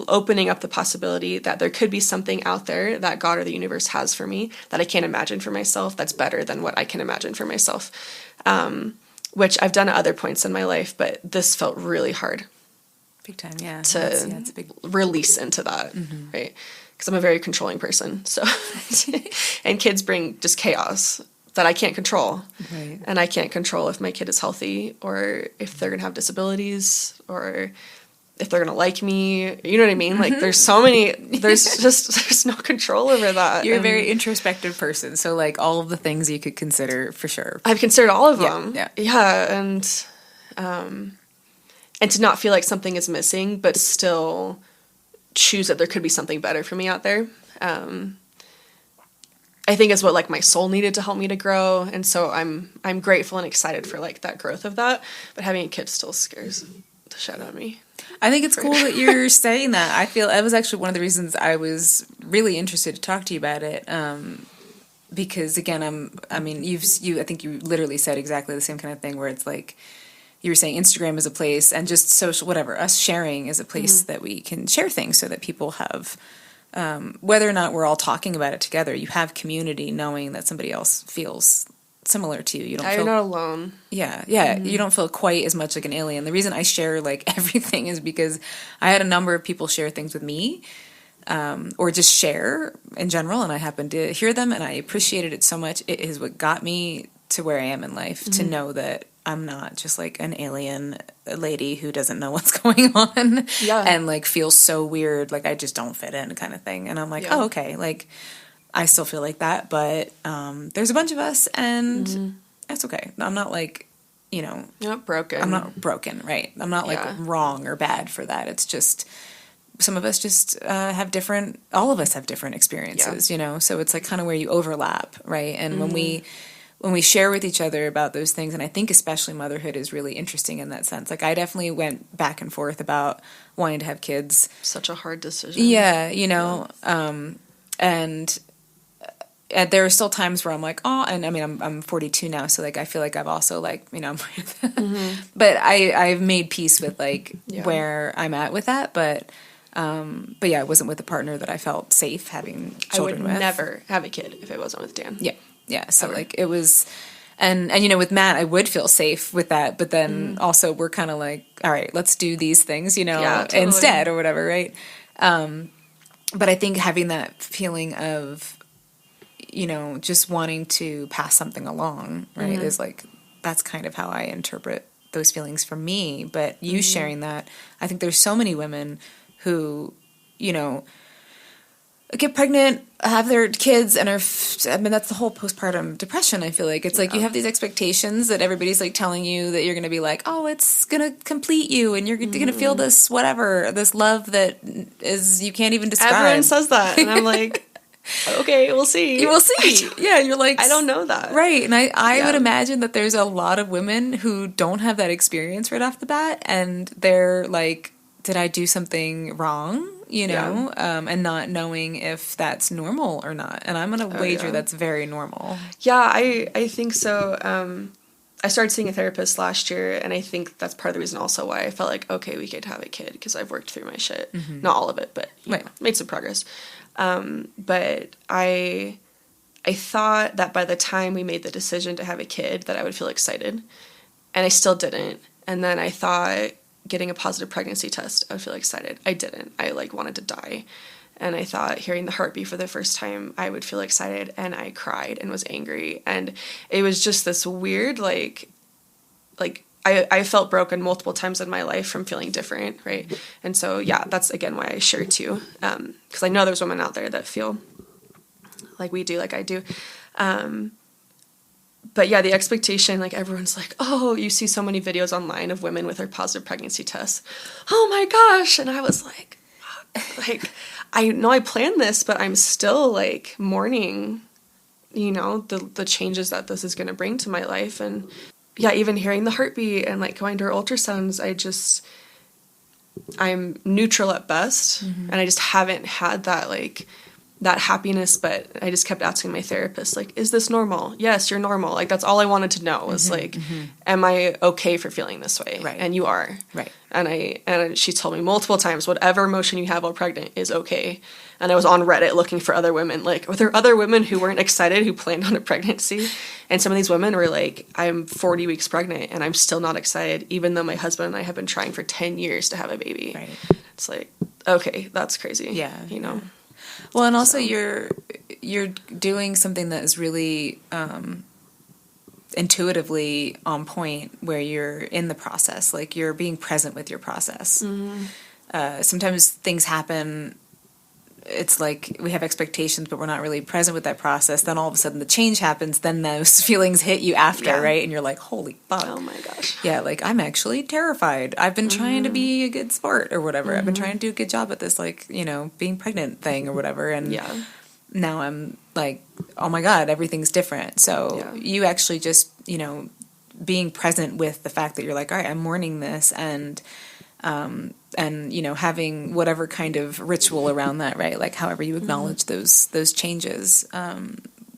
opening up the possibility that there could be something out there that God or the universe has for me that I can't imagine for myself, that's better than what I can imagine for myself, which I've done at other points in my life, but this felt really hard. Big time, yeah. To release into that, right? Because I'm a very controlling person, so and kids bring just chaos that I can't control, right? And I can't control if my kid is healthy or if they're gonna have disabilities or if they're gonna like me. You know what I mean? Like there's no control over that. You're a very introspective person, so like all of the things you could consider for sure. I've considered all of them. Yeah, and to not feel like something is missing, but still choose that there could be something better for me out there. I think is what like my soul needed to help me to grow, and so I'm grateful and excited for like that growth of that. But having a kid still scares the shit out of me. I think it's cool that you're saying that. I feel that was actually one of the reasons I was really interested to talk to you about it. Because again, I think you literally said exactly the same kind of thing where it's like you were saying Instagram is a place and just social, whatever, us sharing is a place that we can share things so that people have, whether or not we're all talking about it together, you have community knowing that somebody else feels similar to you. You don't You're feel not alone. Yeah. You don't feel quite as much like an alien. The reason I share like everything is because I had a number of people share things with me, or just share in general, and I happened to hear them, and I appreciated it so much. It is what got me to where I am in life, to know that I'm not just like an alien lady who doesn't know what's going on and like feels so weird, like I just don't fit in kind of thing. And I'm like, oh, okay, like I still feel like that, but there's a bunch of us, and that's okay. I'm not like, you're not broken. I'm not broken, right? I'm not like wrong or bad for that. It's just some of us just all of us have different experiences, so it's like kind of where you overlap, right? And when we share with each other about those things, and I think especially motherhood is really interesting in that sense. Like I definitely went back and forth about wanting to have kids. Such a hard decision. Yeah, and there are still times where I'm like, oh, and I mean, I'm 42 now, so like I feel like I've also like, but I've made peace with like where I'm at with that, but yeah, I wasn't with a partner that I felt safe having children with. I would never have a kid if it wasn't with Dan. Yeah. So like it was, and with Matt, I would feel safe with that, but then also we're kind of like, all right, let's do these things, totally. instead or whatever, right? But I think having that feeling of, just wanting to pass something along, right, is like, that's kind of how I interpret those feelings for me. But you sharing that, I think there's so many women who, get pregnant, have their kids, and that's the whole postpartum depression, I feel like. It's like you have these expectations that everybody's like telling you that you're going to be like, oh, it's going to complete you, and you're going to feel this whatever, this love that is, you can't even describe. Everyone says that, and I'm like, okay, we'll see. We'll see. Yeah, you're like, I don't know that. Right, and I would imagine that there's a lot of women who don't have that experience right off the bat, and they're like, did I do something wrong? And not knowing if that's normal or not. And I'm going to wager that's very normal. Yeah, I think so. I started seeing a therapist last year, and I think that's part of the reason also why I felt like, okay, we could have a kid, because I've worked through my shit. Not all of it, but made some progress. But I thought that by the time we made the decision to have a kid that I would feel excited, and I still didn't. And then I thought getting a positive pregnancy test, I would feel excited. I didn't. I wanted to die. And I thought hearing the heartbeat for the first time, I would feel excited, and I cried and was angry. And it was just this weird, like I felt broken multiple times in my life from feeling different, right? And so, that's again why I share too. Because I know there's women out there that feel like we do, like I do. But the expectation, like everyone's like, oh, you see so many videos online of women with their positive pregnancy tests. Oh my gosh. And I was like, I know I planned this, but I'm still like mourning, the changes that this is going to bring to my life. And even hearing the heartbeat and like going to her ultrasounds, I'm neutral at best. And I just haven't had that that happiness, but I just kept asking my therapist, like, is this normal? Yes, you're normal. Like, that's all I wanted to know was am I okay for feeling this way? Right. And you are. Right. And she told me multiple times, whatever emotion you have while pregnant is okay. And I was on Reddit looking for other women. Like, were there other women who weren't excited, who planned on a pregnancy? And some of these women were like, I'm 40 weeks pregnant and I'm still not excited, even though my husband and I have been trying for 10 years to have a baby. Right. It's like, okay, that's crazy. Yeah. Well, and also you're doing something that is really intuitively on point, where you're in the process, like you're being present with your process. Sometimes things happen it's like we have expectations, but we're not really present with that process. Then all of a sudden the change happens. Then those feelings hit you after, right? And you're like, holy fuck. Oh my gosh. Yeah, like I'm actually terrified. I've been trying to be a good sport or whatever. I've been trying to do a good job at this, like, being pregnant thing or whatever. And now I'm like, oh my God, everything's different. So you actually just, being present with the fact that you're like, all right, I'm mourning this, and having whatever kind of ritual around that, right? Like however you acknowledge those changes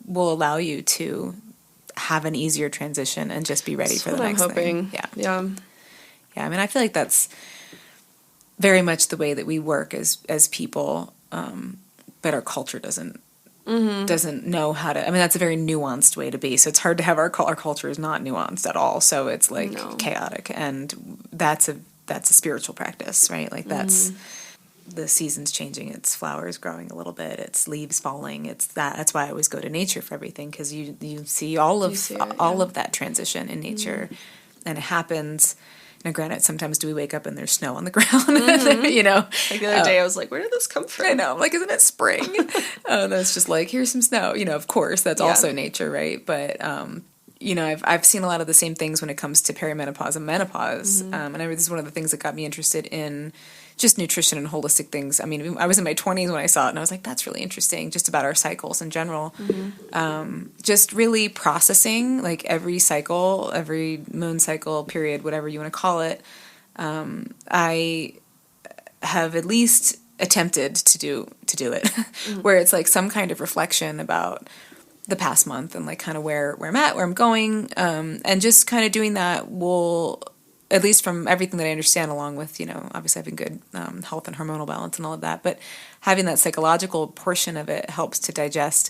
will allow you to have an easier transition and just be ready for the next thing. Yeah. I mean, I feel like that's very much the way that we work as people, but our culture doesn't know how to. I mean, that's a very nuanced way to be. So it's hard to have our culture is not nuanced at all. So it's like chaotic, and that's a spiritual practice, right? Like that's the seasons changing. It's flowers growing a little bit. It's leaves falling. That's why I always go to nature for everything, because you see all of that transition in nature, and it happens. Now, granted, sometimes do we wake up and there's snow on the ground? Like the other day, I was like, "Where did this come from?" I know, I'm like, isn't it spring? And it's just like, here's some snow. Of course, that's also nature, right? But I've seen a lot of the same things when it comes to perimenopause and menopause. And I this is one of the things that got me interested in just nutrition and holistic things. I mean, I was in my 20s when I saw it, and I was like, that's really interesting, just about our cycles in general. Just really processing, like every cycle, every moon cycle, period, whatever you want to call it. I have at least attempted to do it, where it's like some kind of reflection about the past month and like kind of where I'm at, where I'm going, and just kind of doing that will, at least from everything that I understand, along with, obviously having good health and hormonal balance and all of that, but having that psychological portion of it helps to digest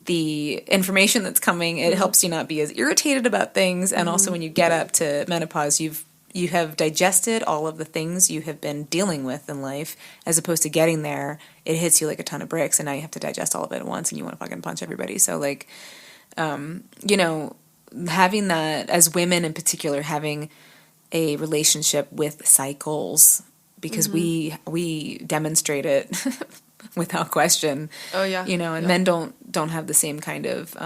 the information that's coming. It helps you not be as irritated about things, and also when you get up to menopause, you have digested all of the things you have been dealing with in life, as opposed to getting there, it hits you like a ton of bricks, and now you have to digest all of it at once, and you want to fucking punch everybody. So, like, having that, as women in particular, having a relationship with cycles, because we demonstrate it without question. Oh yeah. And men don't have the same kind of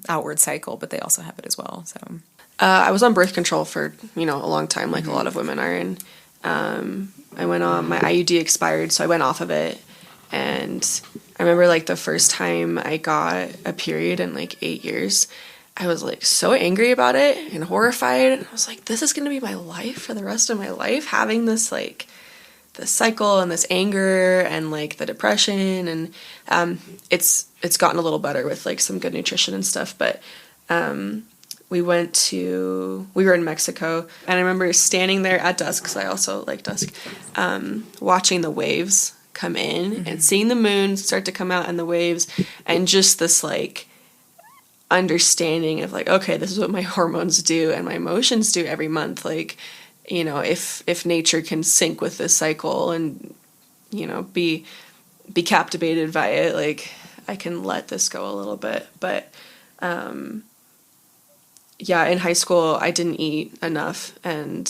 outward cycle, but they also have it as well. So I was on birth control for a long time, like a lot of women are. And I went on, my IUD expired, so I went off of it. And I remember like the first time I got a period in like 8 years, I was like so angry about it and horrified. And I was like, this is going to be my life for the rest of my life, having this like this cycle and this anger and like the depression. And it's gotten a little better with like some good nutrition and stuff. But we were in Mexico, and I remember standing there at dusk, because I also like dusk, watching the waves come in and seeing the moon start to come out and the waves, and just this like understanding of like, okay, this is what my hormones do and my emotions do every month. Like, if nature can sync with this cycle and, be captivated by it, like I can let this go a little bit. But, yeah, in high school, I didn't eat enough, and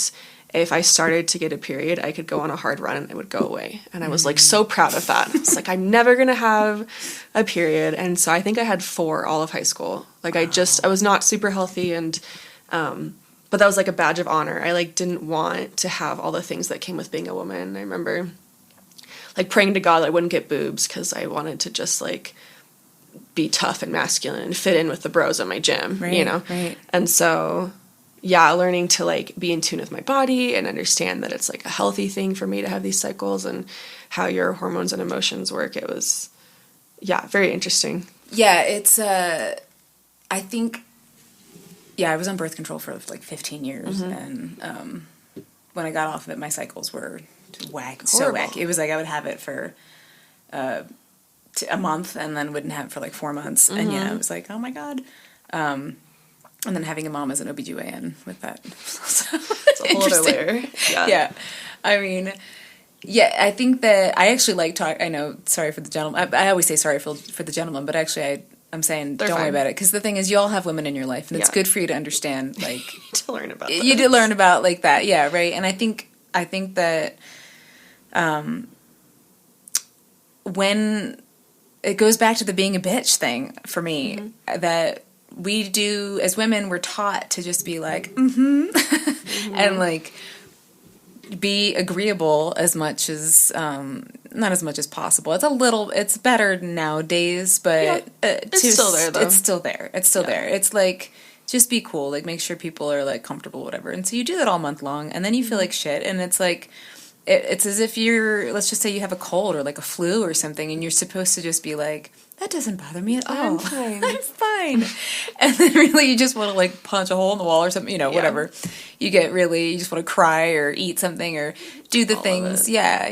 if I started to get a period, I could go on a hard run and it would go away. And I was like so proud of that. It's like, I'm never going to have a period. And so I think I had 4 all of high school. Like I was not super healthy, and but that was like a badge of honor. I like didn't want to have all the things that came with being a woman. I remember like praying to God I wouldn't get boobs, because I wanted to just like be tough and masculine and fit in with the bros at my gym, Right. And so, yeah, learning to like be in tune with my body and understand that it's like a healthy thing for me to have these cycles and how your hormones and emotions work. It was, very interesting. Yeah, it's, I think, I was on birth control for like 15 years, and when I got off of it, my cycles were whack, so whack. It was like I would have it for a month, and then wouldn't have it for like 4 months, and it was like, oh my God. And then having a mom as an OBGYN with that. It's a whole other layer. Yeah. I mean, I think that I actually like talk. I know, sorry for the gentleman. I always say sorry for the gentleman, but actually I'm saying don't worry about it. Because the thing is, you all have women in your life, and it's good for you to understand, like, to learn about this. You did learn about like that. Yeah. Right. And I think that, when it goes back to the being a bitch thing for me, that we do, as women, we're taught to just be like, and like be agreeable as much as, not as much as possible. It's better nowadays, but it's still there though. It's still there. It's still there. It's like, just be cool, like make sure people are like comfortable, whatever. And so you do that all month long, and then you feel like shit, and it's like, it's as if let's just say you have a cold or like a flu or something, and you're supposed to just be like, that doesn't bother me at all. I'm fine. I'm fine. And then really you just want to like punch a hole in the wall or something, whatever. You just want to cry or eat something or do the things. Yeah,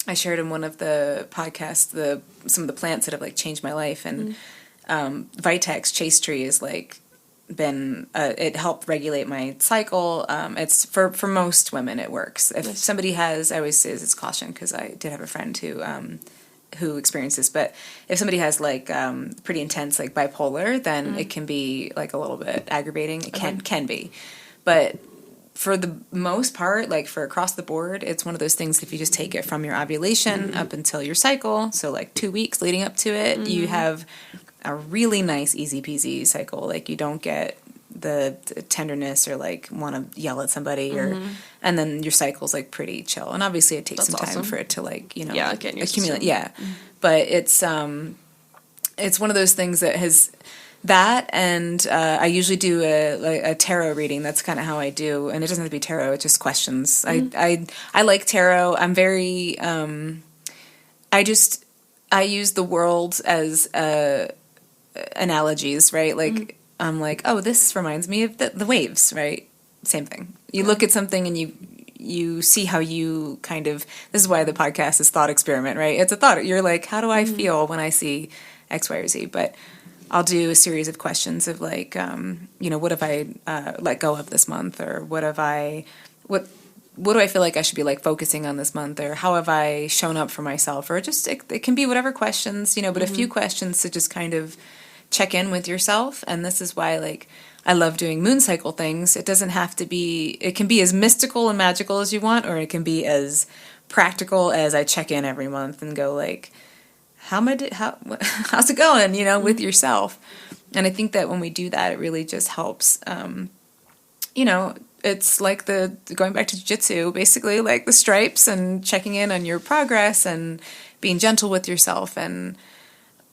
I shared in one of the podcasts some of the plants that have like changed my life, and Vitex Chase Tree is like been it helped regulate my cycle. It's for most women it works. If somebody has, I always say it's caution, because I did have a friend who experienced this, but if somebody has like pretty intense like bipolar, then it can be like a little bit aggravating. It can be, but for the most part, like for across the board, it's one of those things, if you just take it from your ovulation up until your cycle, so like 2 weeks leading up to it, you have a really nice easy peasy cycle. Like you don't get the tenderness or like want to yell at somebody and then your cycle's like pretty chill. And obviously it takes some time for it to like, accumulate. Yeah. But it's one of those things that has that, and I usually do a tarot reading. That's kind of how I do, and it doesn't have to be tarot. It's just questions. I like tarot. I'm very I use the world as analogies, right? Like I'm like, oh, this reminds me of the waves, right? Same thing. You look at something and you see how you kind of, this is why the podcast is thought experiment, right? It's a thought. You're like, how do I feel when I see X, Y, or Z? But I'll do a series of questions of like, what have I let go of this month, or what do I feel like I should be like focusing on this month, or how have I shown up for myself, or just it can be whatever questions, but a few questions to just kind of check in with yourself. And this is why like I love doing moon cycle things. It doesn't have to be, it can be as mystical and magical as you want, or it can be as practical as I check in every month and go like, how's it going, with yourself. And I think that when we do that, it really just helps, it's like going back to jiu-jitsu, basically like the stripes, and checking in on your progress and being gentle with yourself, and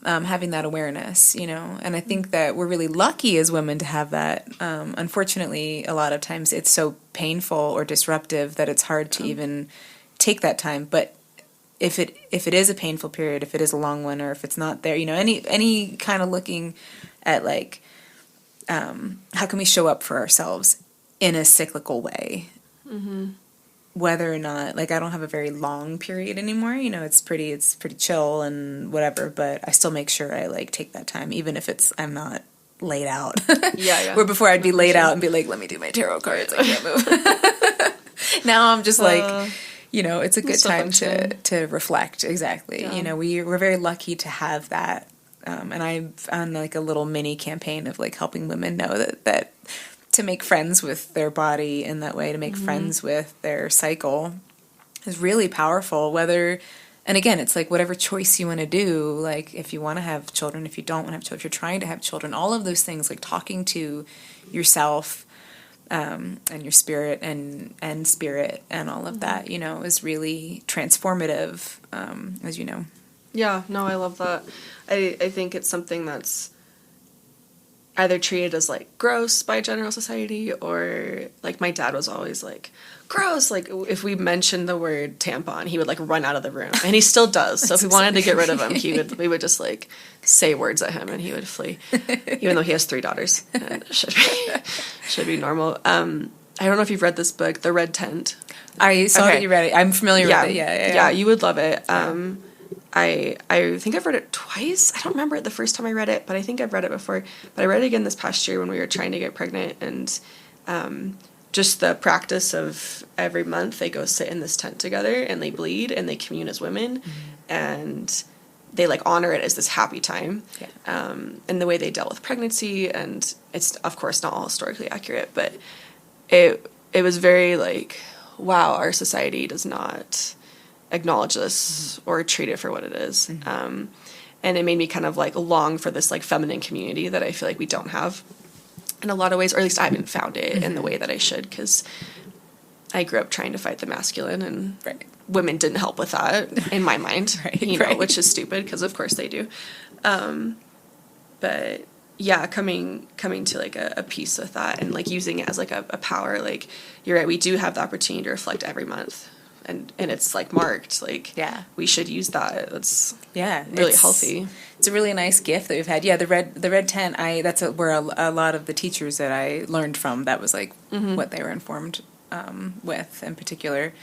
having that awareness, and I think that we're really lucky as women to have that. Unfortunately, a lot of times it's so painful or disruptive that it's hard to even take that time. But if it is a painful period, if it is a long one, or if it's not there, any kind of looking at like, how can we show up for ourselves in a cyclical way, whether or not, like, I don't have a very long period anymore, it's pretty chill and whatever, but I still make sure I like take that time, even if I'm not laid out. Yeah. Where before I'd be laid out and be like, let me do my tarot cards, I can't move. Now I'm just like, it's a good time to reflect. Exactly. Yeah. We're very lucky to have that. And I've on like a little mini campaign of like helping women know that to make friends with their body in that way, to make friends with their cycle is really powerful. And again, it's like whatever choice you want to do, like if you want to have children, if you don't want to have children, if you're trying to have children, all of those things, like talking to yourself, and your spirit and spirit and all of that, is really transformative, as you know. Yeah, no, I love that. I think it's something that's either treated as like gross by general society, or like my dad was always like, gross, like if we mentioned the word tampon, he would like run out of the room, and he still does. So if we wanted to get rid of him, we would just like say words at him and he would flee, even though he has 3 daughters, and it should be normal. I don't know if you've read this book, The Red Tent. I saw that you read it. I'm familiar with it. Yeah, you would love it. I think I've read it twice. I don't remember it the first time I read it, but I think I've read it before. But I read it again this past year when we were trying to get pregnant, and just the practice of every month they go sit in this tent together and they bleed and they commune as women, and they like honor it as this happy time. Yeah. And the way they dealt with pregnancy, and it's of course not all historically accurate, but it was very like, wow, our society does not acknowledge this or treat it for what it is. And it made me kind of like long for this like feminine community that I feel like we don't have in a lot of ways, or at least I haven't found it in the way that I should, because I grew up trying to fight the masculine, and women didn't help with that in my mind, you know, which is stupid because of course they do. But yeah, coming to like a peace with that, and like using it as like a power. Like, you're right, we do have the opportunity to reflect every month. And it's like marked, like, we should use that. It's really healthy. It's a really nice gift that we've had. Yeah, the red tent. That's where a lot of the teachers that I learned from, that was like what they were informed with in particular.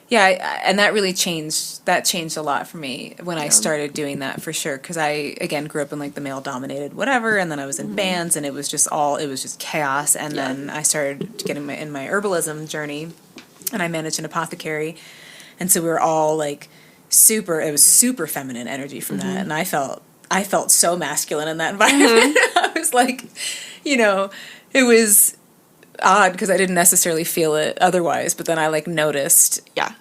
Yeah, and that really changed. That changed a lot for me when I started doing that, for sure. Because I, again, grew up in like the male dominated whatever, and then I was in bands, and it was just chaos. And then I started getting in my herbalism journey. And I managed an apothecary, and so we were all like it was super feminine energy from that, and I felt so masculine in that environment. I was like, you know, it was odd because I didn't necessarily feel it otherwise, but then I like noticed. Yeah.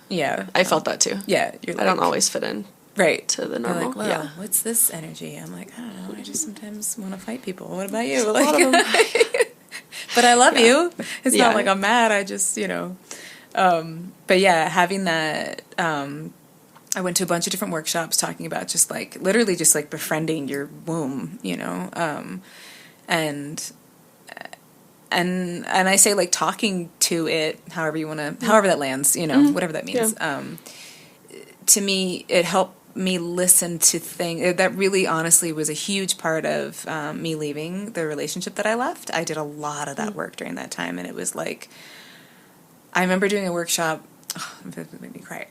I felt that too. Yeah. I don't always fit in. To the normal. Like, well, what's this energy? I'm like, I don't know. I just sometimes want to fight people. What about you? Like, but I love you. It's not like I'm mad. I just, you know. But yeah, having that, I went to a bunch of different workshops talking about just like, literally just like befriending your womb, you know, and I say like talking to it, however that lands, you know, whatever that means. To me, it helped me listen to things that really honestly was a huge part of, me leaving the relationship that I left. I did a lot of that work during that time, and it was like, I remember doing a workshop. Oh, it made me cry.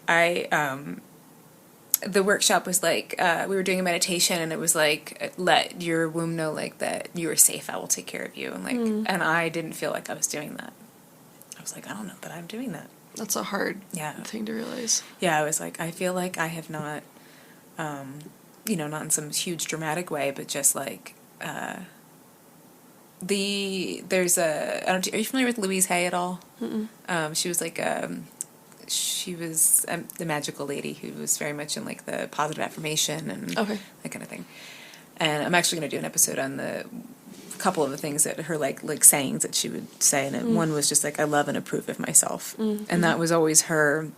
The workshop was like, we were doing a meditation, and it was like, let your womb know like that you are safe. I will take care of you. And like, and I didn't feel like I was doing that. I was like, I don't know that I'm doing that. That's a hard thing to realize. Yeah, I was like, I feel like I have not, you know, not in some huge dramatic way, but just like, are you familiar with Louise Hay at all? She was like, the magical lady who was very much in like the positive affirmation and that kind of thing. And I'm actually going to do an episode on the couple of the things that her like sayings that she would say, and one was just like, I love and approve of myself, and that was always her.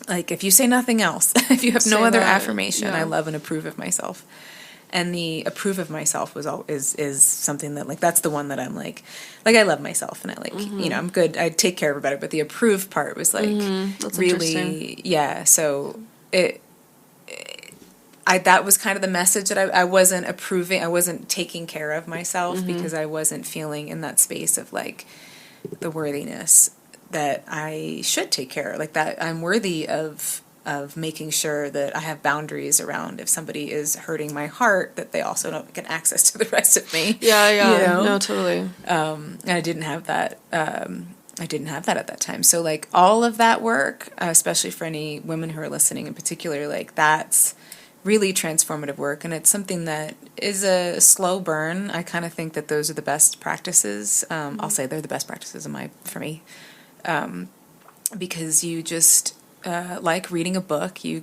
Like, if you say nothing else, if you have no other affirmation, I love and approve of myself. And the approve of myself is something that, like, that's the one that I'm like I love myself, and I like, you know, I'm good. I take care of everybody, but the approve part was like That's really, so that was kind of the message that I wasn't approving. I wasn't taking care of myself because I wasn't feeling in that space of like the worthiness that I should take care of, like that I'm worthy of making sure that I have boundaries around if somebody is hurting my heart, that they also don't get access to the rest of me. Yeah. You know? No, totally. And I didn't have that. I didn't have that at that time. So like all of that work, especially for any women who are listening in particular, like that's really transformative work. And it's something that is a slow burn. I kind of think that those are the best practices. I'll say they're the best practices for me. Because you just, like reading a book, you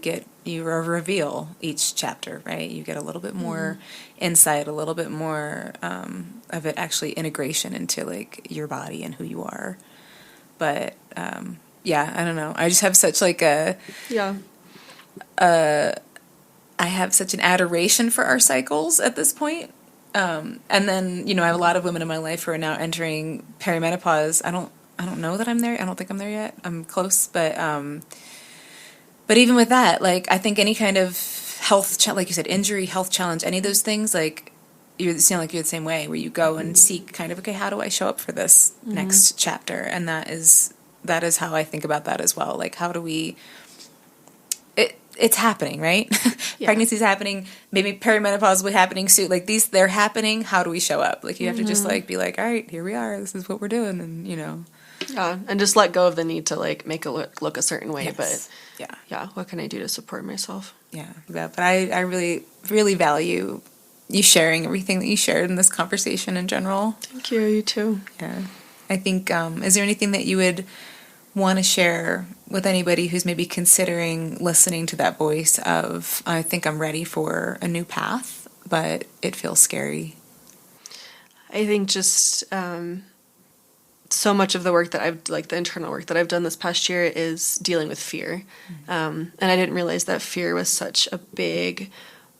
reveal each chapter, right? You get a little bit more insight, a little bit more of it actually integration into like your body and who you are. But I don't know. I just have such like I have such an adoration for our cycles at this point. And then, you know, I have a lot of women in my life who are now entering perimenopause. I don't know that I'm there. I don't think I'm there yet. I'm close, but even with that, like, I think any kind of health, like you said, injury, health challenge, any of those things, like, you sound like you're the same way, where you go and seek kind of, okay, how do I show up for this next chapter? And that is how I think about that as well. Like, how do we, it's happening, right? Yeah. Pregnancy's happening. Maybe perimenopause will be happening soon. Like, they're happening. How do we show up? Like, you have to just like be like, all right, here we are. This is what we're doing. And, you know. Yeah, and just let go of the need to like make it look a certain way. Yes. But yeah, what can I do to support myself? Yeah, but I really, really value you sharing everything that you shared in this conversation in general. Thank you. You too. Yeah, I think. Is there anything that you would want to share with anybody who's maybe considering listening to that voice of, I think I'm ready for a new path, but it feels scary? I think just so much of the work that I've, like the internal work that I've done this past year is dealing with fear. And I didn't realize that fear was such a big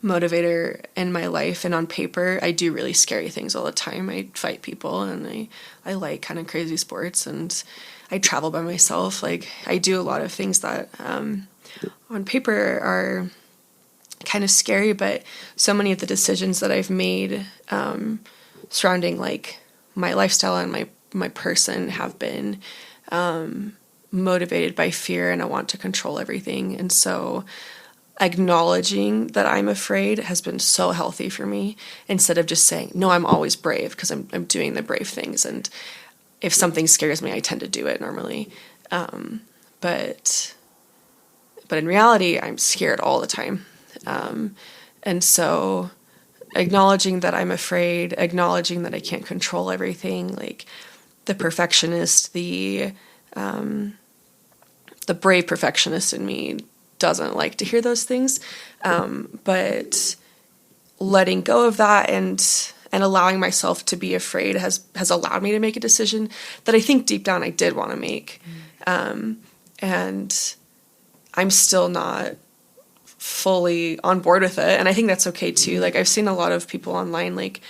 motivator in my life. And on paper, I do really scary things all the time. I fight people, and I like kind of crazy sports, and I travel by myself. Like, I do a lot of things that on paper are kind of scary, but so many of the decisions that I've made surrounding like my lifestyle and my person have been motivated by fear, and I want to control everything. And so acknowledging that I'm afraid has been so healthy for me, instead of just saying, no, I'm always brave, because I'm doing the brave things. And if something scares me, I tend to do it normally. But in reality, I'm scared all the time. And so acknowledging that I'm afraid, acknowledging that I can't control everything, like the perfectionist, the brave perfectionist in me doesn't like to hear those things. But letting go of that and allowing myself to be afraid has allowed me to make a decision that I think deep down I did want to make. And I'm still not fully on board with it. And I think that's okay too. Like, I've seen a lot of people online, like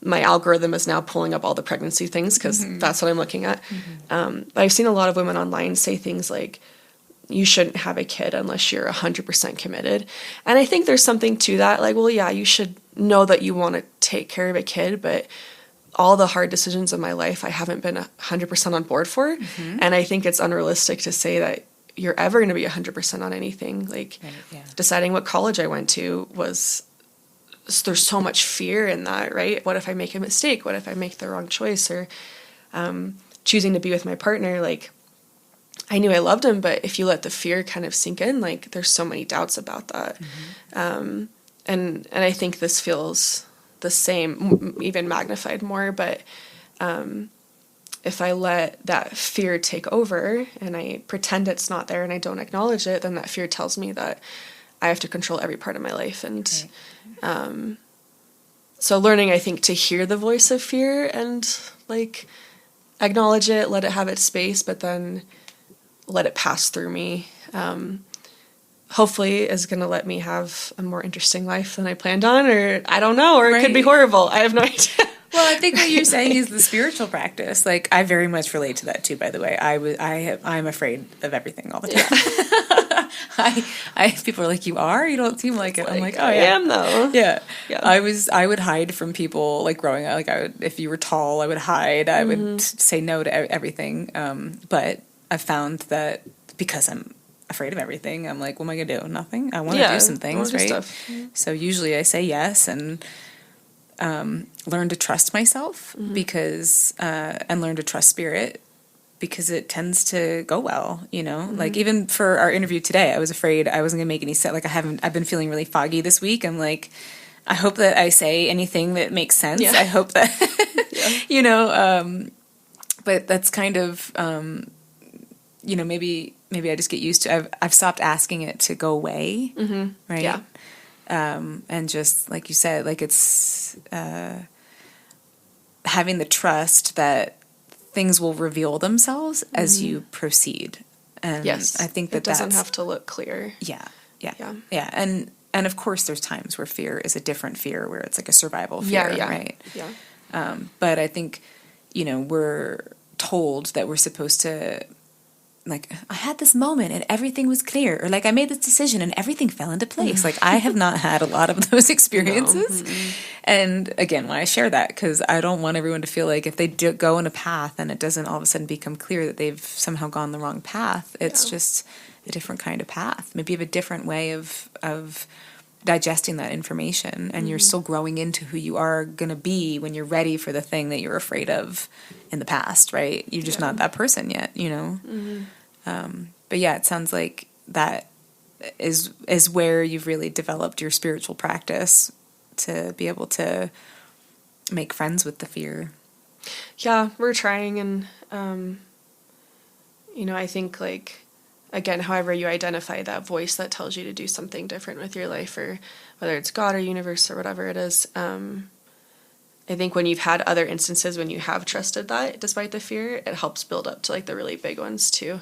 my algorithm is now pulling up all the pregnancy things because that's what I'm looking at. But I've seen a lot of women online say things like, you shouldn't have a kid unless you're 100% committed. And I think there's something to that. Like, well, yeah, you should know that you want to take care of a kid, but all the hard decisions of my life, I haven't been 100% on board for. And I think it's unrealistic to say that you're ever going to be 100% on anything. Like, deciding what college I went to there's so much fear in that, right? What if I make a mistake? What if I make the wrong choice? Or choosing to be with my partner, like, I knew I loved him, but if you let the fear kind of sink in, like, there's so many doubts about that. And I think this feels the same, even magnified more, but if I let that fear take over and I pretend it's not there and I don't acknowledge it, then that fear tells me that I have to control every part of my life. And so learning, I think, to hear the voice of fear and, like, acknowledge it, let it have its space, but then let it pass through me, hopefully is going to let me have a more interesting life than I planned on, or I don't know, or it could be horrible. I have no idea. Well, I think what you're saying is the spiritual practice. Like, I very much relate to that too, by the way. I'm afraid of everything all the time. People are like, you are? You don't seem like it. I'm like, oh, yeah. I am, though. Yeah. I would hide from people, like, growing up. Like, if you were tall, I would hide. I would say no to everything. But I found that because I'm afraid of everything, I'm like, what am I going to do? Nothing? I want to do some things, right? So usually I say yes and learn to trust myself because and learn to trust spirit, because it tends to go well, you know? Like, even for our interview today, I was afraid I wasn't going to make any sense. Like, I've been feeling really foggy this week. I'm like, I hope that I say anything that makes sense. I hope that, you know, but that's kind of, you know, maybe I just get used to. I've stopped asking it to go away, right? Yeah. And just like you said, like, it's having the trust that things will reveal themselves as you proceed. And I think that doesn't have to look clear. Yeah. And of course, there's times where fear is a different fear, where it's like a survival fear, right? Yeah. But I think, you know, we're told that we're supposed to, like, I had this moment and everything was clear, or like, I made this decision and everything fell into place. Like, I have not had a lot of those experiences. And again, when I share that, because I don't want everyone to feel like if they go in a path and it doesn't all of a sudden become clear that they've somehow gone the wrong path, it's just a different kind of path. Maybe you have a different way of digesting that information, and you're still growing into who you are going to be when you're ready for the thing that you're afraid of in the past, right? You're just not that person yet, you know? But yeah, it sounds like that is where you've really developed your spiritual practice to be able to make friends with the fear. Yeah, we're trying, and I think like, again, however you identify that voice that tells you to do something different with your life, or whether it's God or universe or whatever it is, I think when you've had other instances when you have trusted that despite the fear, it helps build up to like the really big ones too.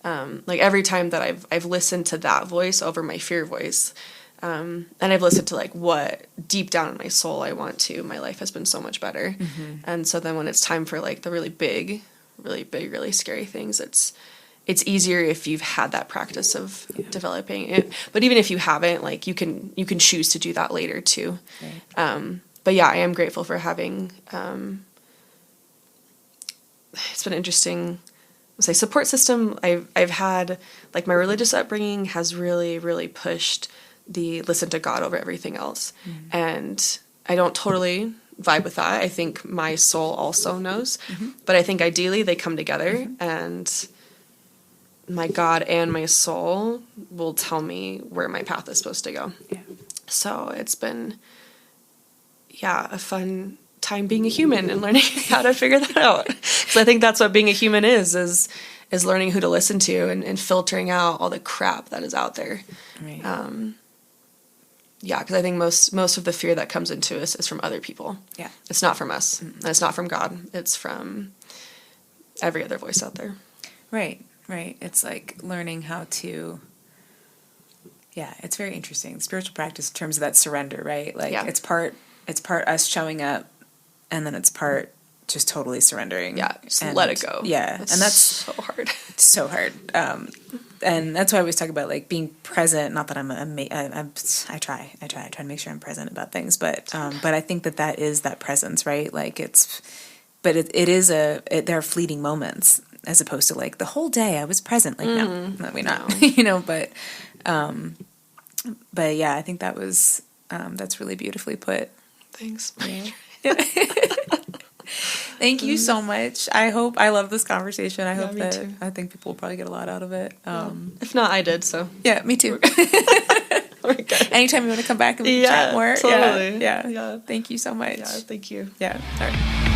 Like every time that I've listened to that voice over my fear voice, and I've listened to like what deep down in my soul I want to, my life has been so much better. And so then when it's time for like the really big, really scary things, it's easier if you've had that practice of developing it. But even if you haven't, like you can choose to do that later too. Right. But yeah, I am grateful for having, it's been interesting, say support system. I've had, like my religious upbringing has really, really pushed the listen to God over everything else. And I don't totally vibe with that. I think my soul also knows, but I think ideally they come together, and my God and my soul will tell me where my path is supposed to go. Yeah. So it's been, a fun time being a human and learning how to figure that out. So I think that's what being a human is learning who to listen to and filtering out all the crap that is out there. Right. Because I think most of the fear that comes into us is from other people. Yeah. It's not from us. And it's not from God. It's from every other voice out there. Right. It's like learning how to, it's very interesting. Spiritual practice in terms of that surrender, right? Like it's part us showing up, and then it's part just totally surrendering. Yeah, just let it go. Yeah, and that's so hard. It's so hard. And that's why I always talk about like being present. Not that I try to make sure I'm present about things, but I think that is that presence, right? Like there are fleeting moments as opposed to like the whole day I was present. Like no, we're not, but yeah, I think that was that's really beautifully put. Thanks. Yeah. Thank you so much. I love this conversation. I think people will probably get a lot out of it. If not, I did, so. Yeah, me too. Okay. Anytime you want to come back and chat more. Totally. Yeah. Thank you so much. Yeah, thank you. Yeah. All right.